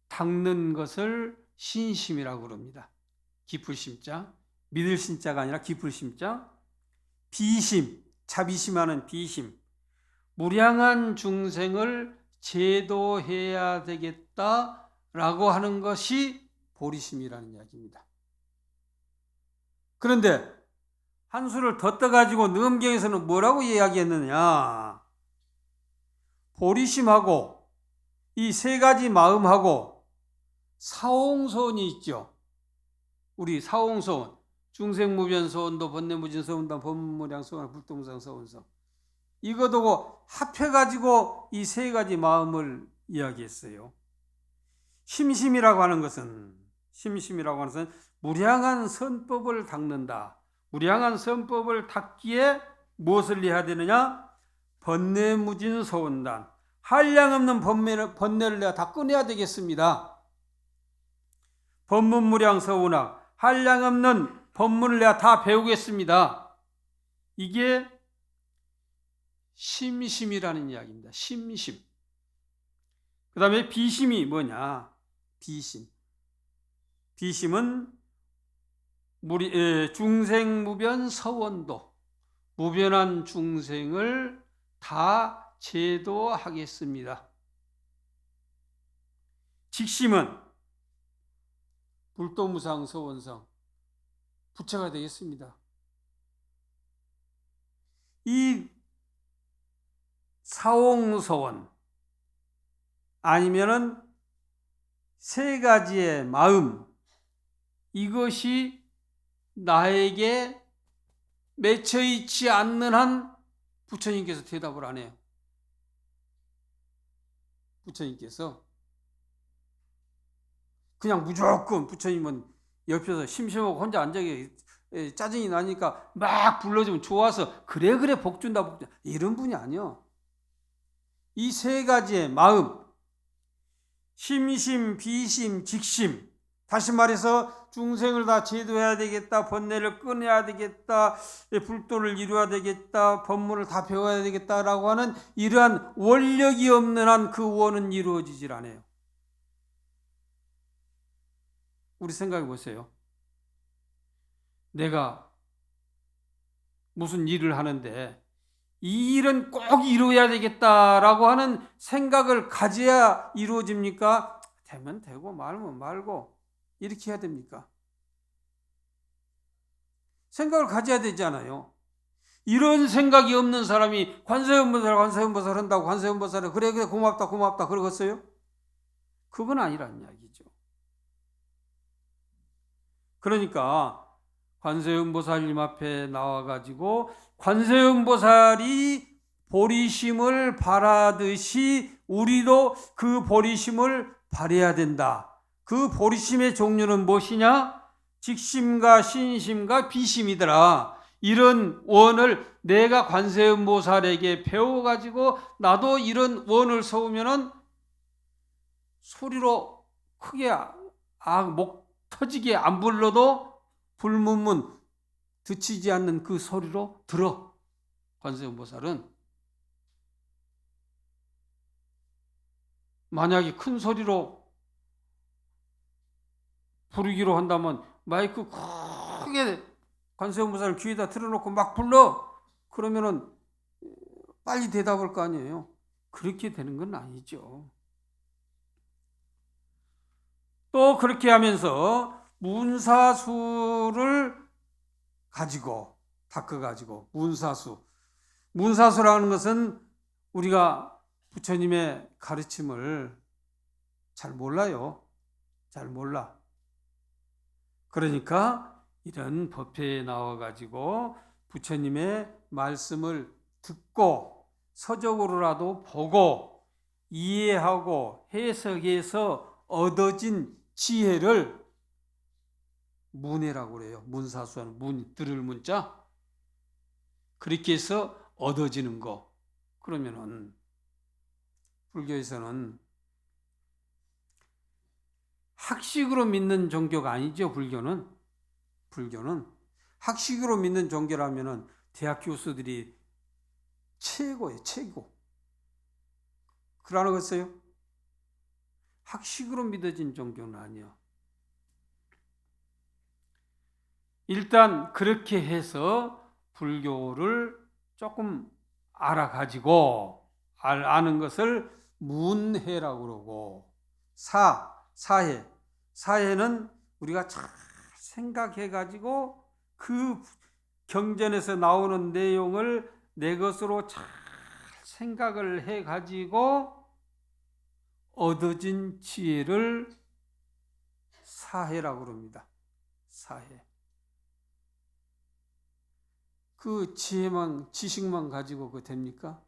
닦는 것을 신심이라고 합니다. 기쁠 심자, 믿을 심자가 아니라 기쁠 심자, 비심, 자비심하는 비심, 무량한 중생을 제도해야 되겠다라고 하는 것이 보리심이라는 이야기입니다. 그런데 한 수를 더 떠가지고 능엄경에서는 뭐라고 이야기했느냐? 보리심하고 이 세 가지 마음하고 사홍소원이 있죠. 우리 사홍소원, 중생무변소원도, 번뇌무진소원도, 법문무량소원, 불동무상소원서, 이거 두고 합해가지고 이 세 가지 마음을 이야기했어요. 심심이라고 하는 것은 무량한 선법을 닦는다. 무량한 선법을 닦기에 무엇을 해야 되느냐? 번뇌무진소원단, 한량없는 번뇌를 내가 다 끊어야 되겠습니다. 법문무량서운학, 한량없는 법문을 내가 다 배우겠습니다. 이게 심심이라는 이야기입니다. 심심. 그 다음에 비심이 뭐냐? 비심은 중생무변 서원도, 무변한 중생을 다 제도하겠습니다. 직심은 불도무상 서원성, 부처가 되겠습니다. 이 사홍서원 아니면은 세 가지의 마음, 이것이 나에게 맺혀 있지 않는 한 부처님께서 대답을 안 해요. 부처님께서 그냥 무조건, 부처님은 옆에서 심심하고 혼자 앉아 짜증이 나니까 막 불러주면 좋아서 그래 복 준다 이런 분이 아니요. 이 세 가지의 마음, 심심, 비심, 직심, 다시 말해서 중생을 다 제도해야 되겠다, 번뇌를 끊어야 되겠다, 불도를 이루어야 되겠다, 법문을 다 배워야 되겠다라고 하는 이러한 원력이 없는 한 그 원은 이루어지질 않아요. 우리 생각해 보세요. 내가 무슨 일을 하는데 이 일은 꼭 이루어야 되겠다라고 하는 생각을 가져야 이루어집니까? 되면 되고 말면 말고 이렇게 해야 됩니까? 생각을 가져야 되잖아요. 이런 생각이 없는 사람이 관세음보살 한다고 관세음보살을 그래 고맙다 그러겠어요? 그건 아니란 이야기죠. 그러니까 관세음보살님 앞에 나와가지고 관세음보살이 보리심을 바라듯이 우리도 그 보리심을 바라야 된다. 그 보리심의 종류는 무엇이냐? 직심과 신심과 비심이더라. 이런 원을 내가 관세음보살에게 배워가지고 나도 이런 원을 세우면은 소리로 크게 목 터지게 안 불러도 불문문 듣지지 않는 그 소리로 들어. 관세음보살은 만약에 큰 소리로 부르기로 한다면 마이크 크게 관세음보살 귀에다 틀어놓고 막 불러. 그러면은 빨리 대답할 거 아니에요. 그렇게 되는 건 아니죠. 또 그렇게 하면서 문사수를 가지고 닦아가지고 문사수라는 것은 우리가 부처님의 가르침을 잘 몰라요. 잘 몰라. 그러니까 이런 법회에 나와가지고 부처님의 말씀을 듣고 서적으로라도 보고 이해하고 해석해서 얻어진 지혜를 문해라고 그래요. 문사수하는 문, 들을 문자. 그렇게 해서 얻어지는 거. 그러면은 불교에서는 학식으로 믿는 종교가 아니죠. 불교는 학식으로 믿는 종교라면은 대학 교수들이 최고예요. 최고. 그러는 거였어요? 학식으로 믿어진 종교는 아니야. 일단 그렇게 해서 불교를 조금 알아가지고 아는 것을 문해라고 그러고, 사해는 우리가 잘 생각해가지고 그 경전에서 나오는 내용을 내 것으로 잘 생각을 해가지고 얻어진 지혜를 사해라고 그럽니다. 사해. 그 지식만 가지고 그거 됩니까?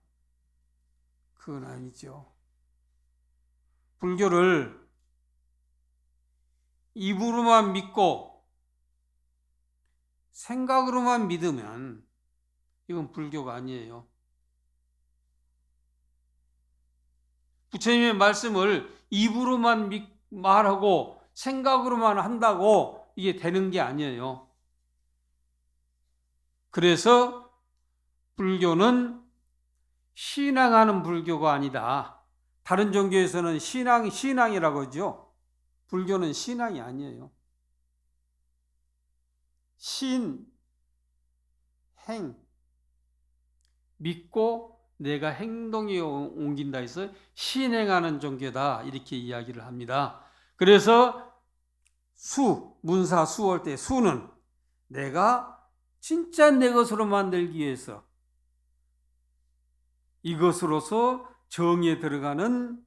그건 아니죠. 불교를 입으로만 믿고 생각으로만 믿으면 이건 불교가 아니에요. 부처님의 말씀을 입으로만 말하고 생각으로만 한다고 이게 되는 게 아니에요. 그래서 불교는 신앙하는 불교가 아니다. 다른 종교에서는 신앙이라고 하죠. 불교는 신앙이 아니에요. 행, 믿고 내가 행동에 옮긴다 해서 신행하는 종교다 이렇게 이야기를 합니다. 그래서 문사 수할 때 수는 내가 진짜 내 것으로 만들기 위해서 이것으로서 정에 들어가는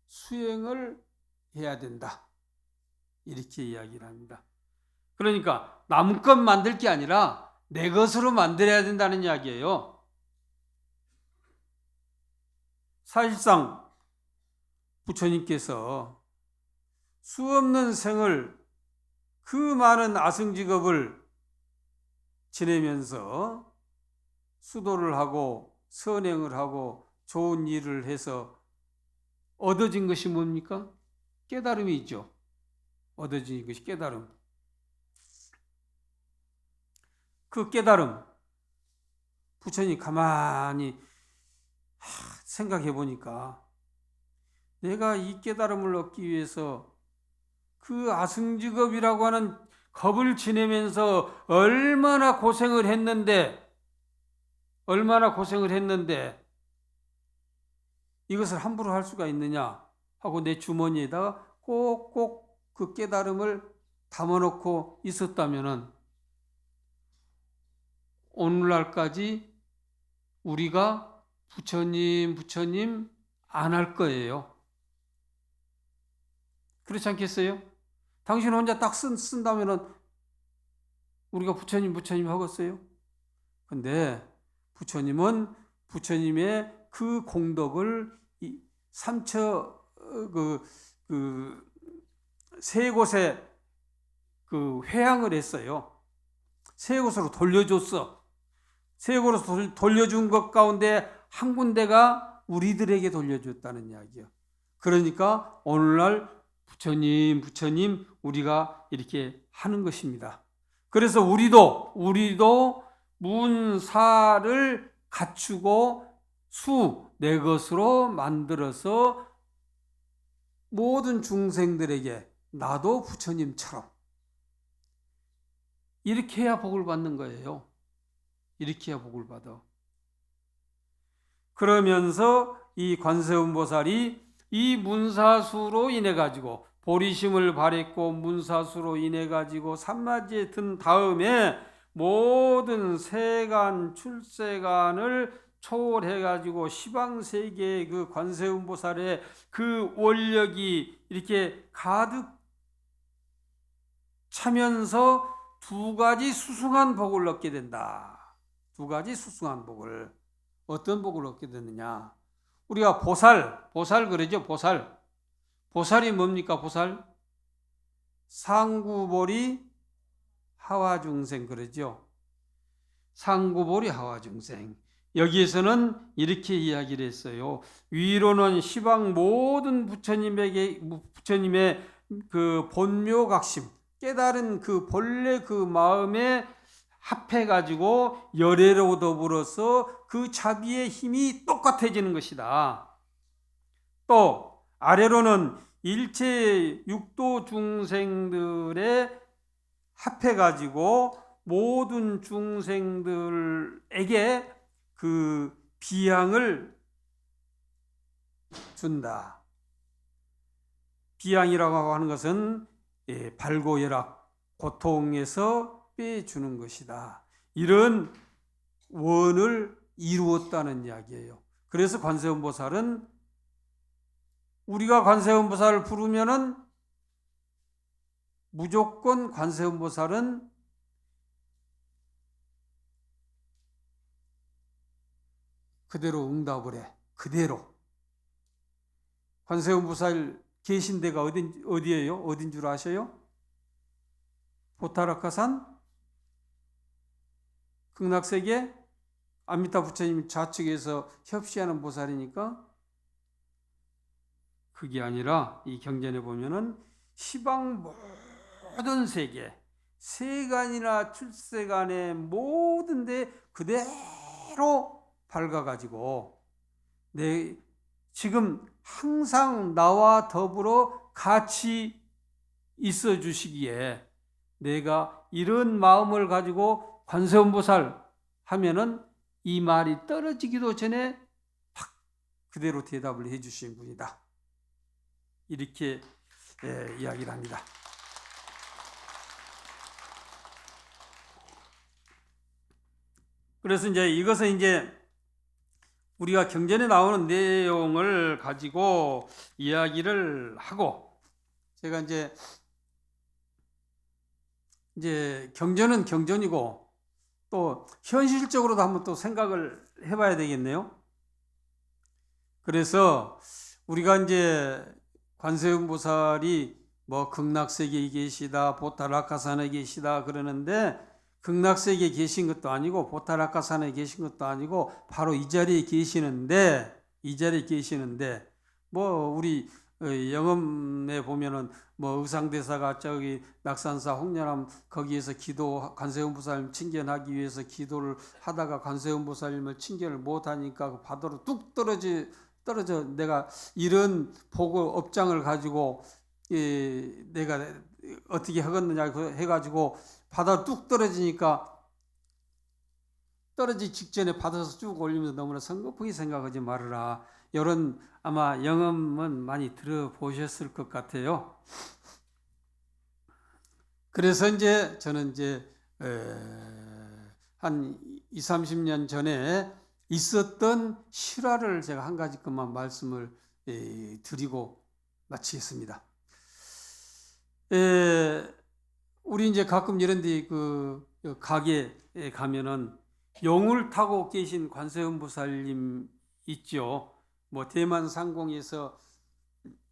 수행을 해야 된다. 이렇게 이야기를 합니다. 그러니까 남의 것 만들 게 아니라 내 것으로 만들어야 된다는 이야기예요. 사실상 부처님께서 수없는 생을 그 많은 아승직업을 지내면서 수도를 하고 선행을 하고 좋은 일을 해서 얻어진 것이 뭡니까? 깨달음이 있죠. 얻어진 것이 깨달음. 그 깨달음, 부처님 가만히 생각해 보니까 내가 이 깨달음을 얻기 위해서 그 아승직업이라고 하는 겁을 지내면서 얼마나 고생을 했는데 이것을 함부로 할 수가 있느냐 하고 내 주머니에다가 꼭꼭 그 깨달음을 담아놓고 있었다면은 오늘날까지 우리가 부처님 안 할 거예요. 그렇지 않겠어요? 당신 혼자 딱 쓴다면은 우리가 부처님 하겠어요? 근데 부처님은 부처님의 그 공덕을 세 곳에 회항을 했어요. 세 곳으로 돌려줬어. 세 곳으로 돌려준 것 가운데 한 군데가 우리들에게 돌려줬다는 이야기예요. 그러니까 오늘날 부처님 우리가 이렇게 하는 것입니다. 그래서 우리도 문사를 갖추고 내 것으로 만들어서 모든 중생들에게 나도 부처님처럼 이렇게 해야 복을 받는 거예요. 이렇게 해야 복을 받아. 그러면서 이 관세음보살이 이 문사수로 인해 가지고 보리심을 발했고 문사수로 인해 가지고 산마지에 든 다음에 모든 세간 출세간을 초월해 가지고 시방세계의 그 관세음보살의 그 원력이 이렇게 가득 차면서 두 가지 수승한 복을 얻게 된다. 두 가지 수승한 복을. 어떤 복을 얻게 되느냐? 우리가 보살 그러죠. 보살이 뭡니까? 보살? 상구보리 하와중생 그러죠. 상구보리 하와중생. 여기에서는 이렇게 이야기를 했어요. 위로는 시방 모든 부처님의 그 본묘각심, 깨달은 그 본래 그 마음에 합해가지고 열애로 더불어서 그 자비의 힘이 똑같아지는 것이다. 또 아래로는 일체 육도 중생들의 합해가지고 모든 중생들에게 그 비양을 준다. 비양이라고 하는 것은 발고열악, 고통에서 빼주는 것이다. 이런 원을 이루었다는 이야기예요. 그래서 관세음보살은 우리가 관세음보살을 부르면은 무조건 관세음보살은 그대로 응답을 해. 그대로. 관세음보살 계신 데가 어디예요? 어딘 줄 아셔요? 보타라카산? 극락세계? 아미타 부처님 좌측에서 협시하는 보살이니까 그게 아니라 이 경전에 보면은 시방 모든 세계, 세간이나 출세간의 모든 데 그대로 밝아가지고 지금 항상 나와 더불어 같이 있어 주시기에 내가 이런 마음을 가지고 관세음보살 하면은 이 말이 떨어지기도 전에 팍 그대로 대답을 해 주신 분이다. 이렇게 이야기를 합니다. 그래서 이것은 우리가 경전에 나오는 내용을 가지고 이야기를 하고 제가 이제 경전은 경전이고 또 현실적으로도 한번 또 생각을 해봐야 되겠네요. 그래서 우리가 관세음보살이 뭐 극락세계에 계시다, 보타라카산에 계시다 그러는데 극락세계에 계신 것도 아니고 보타라카산에 계신 것도 아니고 바로 이 자리에 계시는데 뭐 우리 영음에 보면은 뭐 의상대사가 저기 낙산사 홍련암 거기에서 관세음보살 칭견하기 위해서 기도를 하다가 관세음보살님을 칭견을 못하니까 그 바다로 뚝 떨어져 내가 이런 보고 업장을 가지고 내가 어떻게 하겠느냐 해가지고 바다로 뚝 떨어지니까 떨어지기 직전에 바다에서 쭉 올리면서 너무나 성급하게 생각하지 말아라. 이런 아마 영음은 많이 들어보셨을 것 같아요. 그래서 저는 한 20, 30년 전에 있었던 실화를 제가 한 가지 것만 말씀을 드리고 마치겠습니다. 우리 가끔 이런 데 가게에 가면은 용을 타고 계신 관세음보살님 있죠. 뭐 대만 상공에서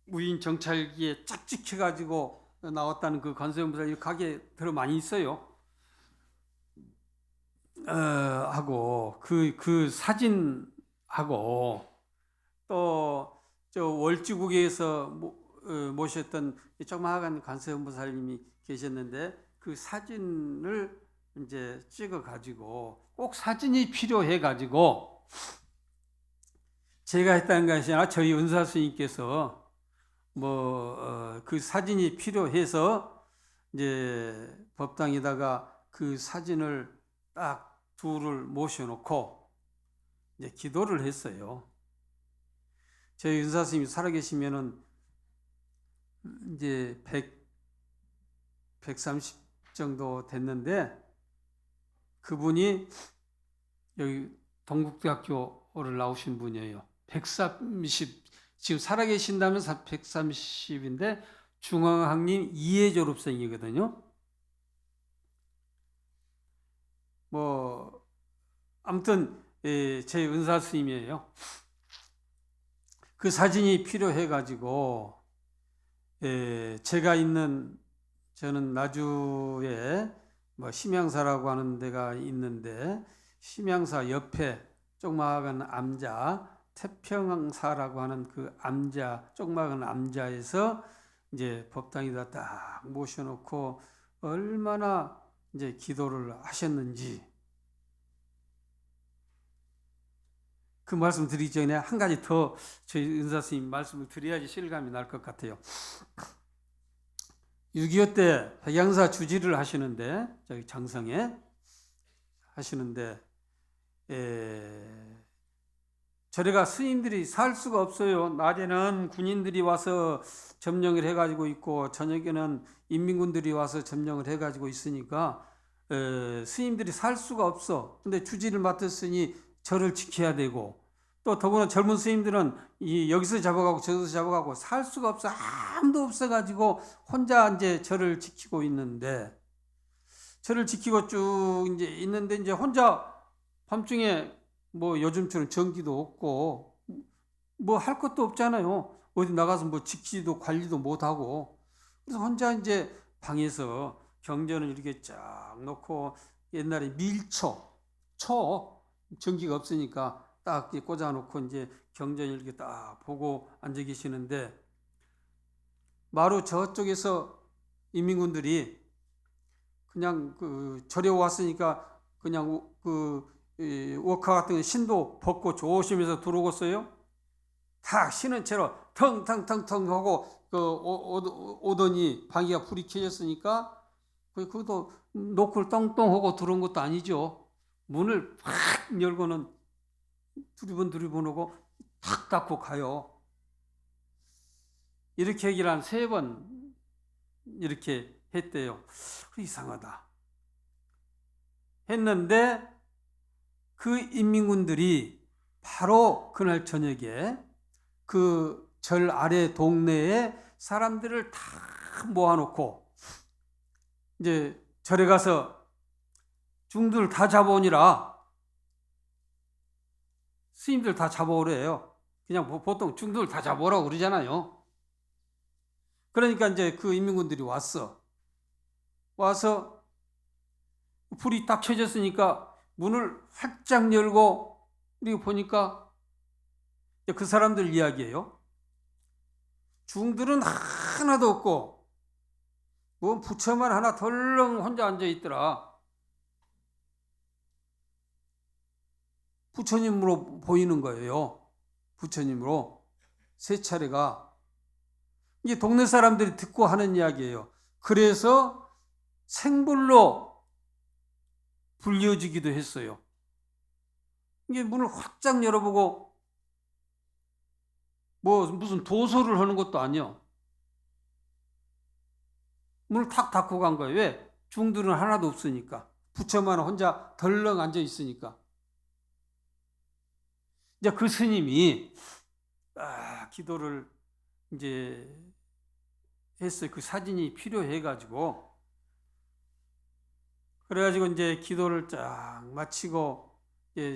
무인 정찰기에 짝짓해가지고 나왔다는 그 관세음보살 가게 들어 많이 있어요. 하고 그 사진하고 또 저 월지국에서 모셨던 조그마한 관세음보살님이 계셨는데 그 사진을 찍어 가지고 꼭 사진이 필요해 가지고 제가 했다는 것이 아니라 저희 은사 스님께서 그 사진이 필요해서 법당에다가 그 사진을 딱 둘을 모셔놓고 기도를 했어요. 저희 은사 스님이 살아계시면은 130 정도 됐는데 그분이 여기 동국대학교를 나오신 분이에요. 130 지금 살아계신다면 130인데 중앙학림 2회 졸업생이거든요. 아무튼 제 은사 스님이에요. 그 사진이 필요해 가지고 제가 있는 저는 나주에 심양사라고 하는 데가 있는데 심양사 옆에 조그마한 암자 태평사라고 하는 그 암자 조그마한 암자에서 이제 법당에다 딱 모셔놓고 얼마나 이제 기도를 하셨는지 그 말씀 드리기 전에 한 가지 더 저희 은사 스님 말씀을 드려야지 실감이 날 것 같아요. 6.25 때 백양사 주지를 하시는데 저기 장성에 하시는데 절에가 스님들이 살 수가 없어요. 낮에는 군인들이 와서 점령을 해가지고 있고 저녁에는 인민군들이 와서 점령을 해가지고 있으니까 스님들이 살 수가 없어. 근데 주지를 맡았으니 절을 지켜야 되고 또 더구나 젊은 스님들은 여기서 잡아가고 저기서 잡아가고 살 수가 없어. 아무도 없어가지고 혼자 이제 절을 지키고 있는데 절을 지키고 쭉 이제 있는데 이제 혼자 밤중에 뭐 요즘처럼 전기도 없고 뭐 할 것도 없잖아요. 어디 나가서 뭐 지키지도 관리도 못 하고 그래서 혼자 이제 방에서 경전을 이렇게 쫙 놓고 옛날에 초 전기가 없으니까 딱 꽂아놓고 이제 경전을 이렇게 딱 보고 앉아 계시는데 마루 저쪽에서 인민군들이 그냥 그 절에 왔으니까 그냥 그 워커 같은 신도 벗고 조심해서 들어오겠어요. 탁 신은 채로 텅텅텅텅 하고 오더니 방귀가 불이 켜졌으니까 그것도 노크를 똥똥 하고 들어온 것도 아니죠. 문을 팍 열고는 두리번 오고 탁 닫고 가요. 이렇게 얘기를 한 3번 이렇게 했대요. 이상하다 했는데 그 인민군들이 바로 그날 저녁에 그 절 아래 동네에 사람들을 다 모아놓고 이제 절에 가서 중들 다 잡아오니라. 스님들 다 잡아오래요. 그냥 보통 중들 다 잡아오라고 그러잖아요. 그러니까 이제 그 인민군들이 와서 불이 딱 켜졌으니까 문을 활짝 열고 이렇게 보니까 그 사람들 이야기예요. 중들은 하나도 없고 뭐 부처만 하나 덜렁 혼자 앉아 있더라. 부처님으로 보이는 거예요. 부처님으로 3차례가 이게 동네 사람들이 듣고 하는 이야기예요. 그래서 생불로 불려지기도 했어요. 이게 문을 활짝 열어보고 뭐 무슨 도소를 하는 것도 아니요. 문을 탁 닫고 간 거예요. 왜? 중들은 하나도 없으니까. 부처만 혼자 덜렁 앉아 있으니까. 이제 그 스님이 기도를 이제 했어요. 그 사진이 필요해가지고. 그래가지고 이제 기도를 쫙 마치고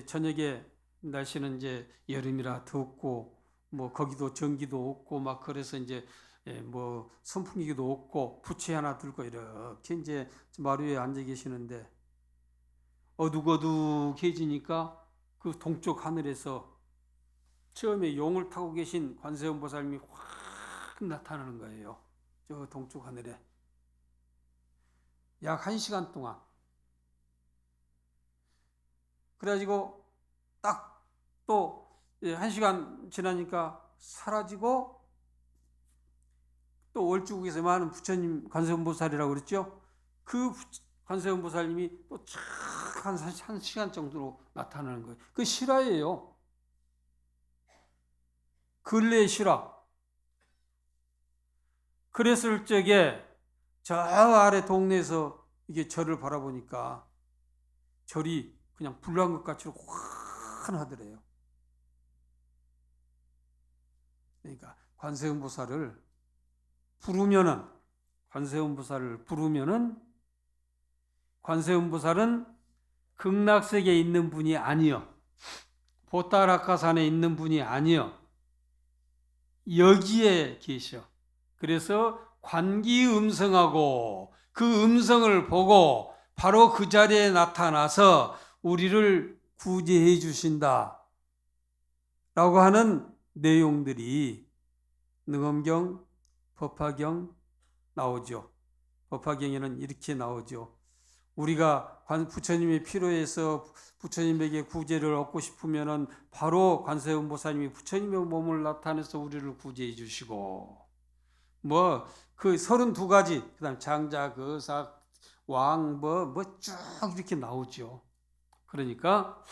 저녁에 날씨는 이제 여름이라 덥고 뭐 거기도 전기도 없고 막 그래서 이제 뭐 선풍기도 없고 부채 하나 들고 이렇게 이제 마루 위에 앉아 계시는데 어둑어둑해지니까 그 동쪽 하늘에서 처음에 용을 타고 계신 관세음보살님이 확 나타나는 거예요. 저 동쪽 하늘에 약 1시간 동안. 그래가지고 딱 또 1시간 지나니까 사라지고 또 월주국에서 많은 부처님 관세음보살이라고 그랬죠. 그 관세음보살님이 또 착 한 1시간 정도로 나타나는 거예요. 그 실화예요. 근래의 실화. 그랬을 적에 저 아래 동네에서 이게 절을 바라보니까 절이 그냥 불난 것 같이 환하더래요. 그러니까 관세음보살을 부르면은 관세음보살은 극락세계에 있는 분이 아니요. 보타라카산에 있는 분이 아니요. 여기에 계셔. 그래서 관기음성하고 그 음성을 보고 바로 그 자리에 나타나서 우리를 구제해 주신다 라고 하는 내용들이 능엄경 법화경 나오죠. 법화경에는 이렇게 나오죠. 우리가 부처님의 피로에서 부처님에게 구제를 얻고 싶으면은 바로 관세음보살님이 부처님의 몸을 나타내서 우리를 구제해 주시고, 뭐 그 32가지, 그다음 장자, 거사, 왕, 쭉 이렇게 나오죠. 그러니까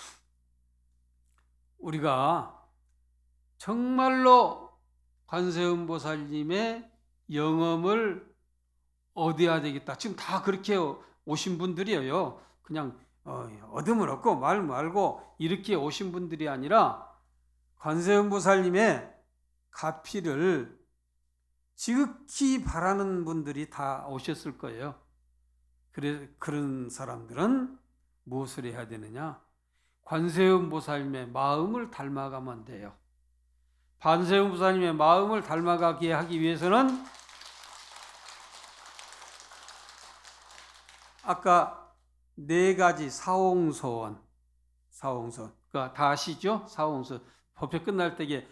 우리가 정말로 관세음보살님의 영험을 얻어야 되겠다. 지금 다 그렇게 오신 분들이에요. 그냥 얻으면 얻고 말 말고 이렇게 오신 분들이 아니라 관세음보살님의 가피를 지극히 바라는 분들이 다 오셨을 거예요. 그런 사람들은 무엇을 해야 되느냐? 관세음보살님의 마음을 닮아가면 돼요. 관세음보살님의 마음을 닮아가게 하기 위해서는 아까 4가지 사홍소원, 그거 다 아시죠? 사홍소원. 법회 끝날 때에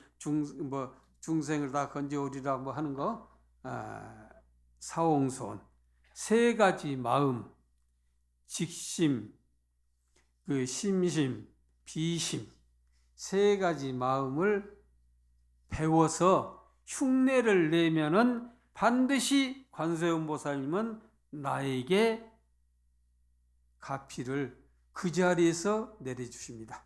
중생을 다 건져오리라 하는 거, 사홍소원. 3가지 마음, 직심, 심심, 비심, 3가지 마음을 배워서 흉내를 내면은 반드시 관세음보살님은 나에게 가피를 그 자리에서 내려주십니다.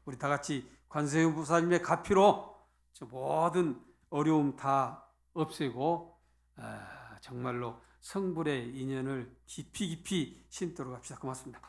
우리 다 같이 관세음보살님의 가피로 저 모든 어려움 다 없애고 정말로 성불의 인연을 깊이 심도록 합시다. 고맙습니다.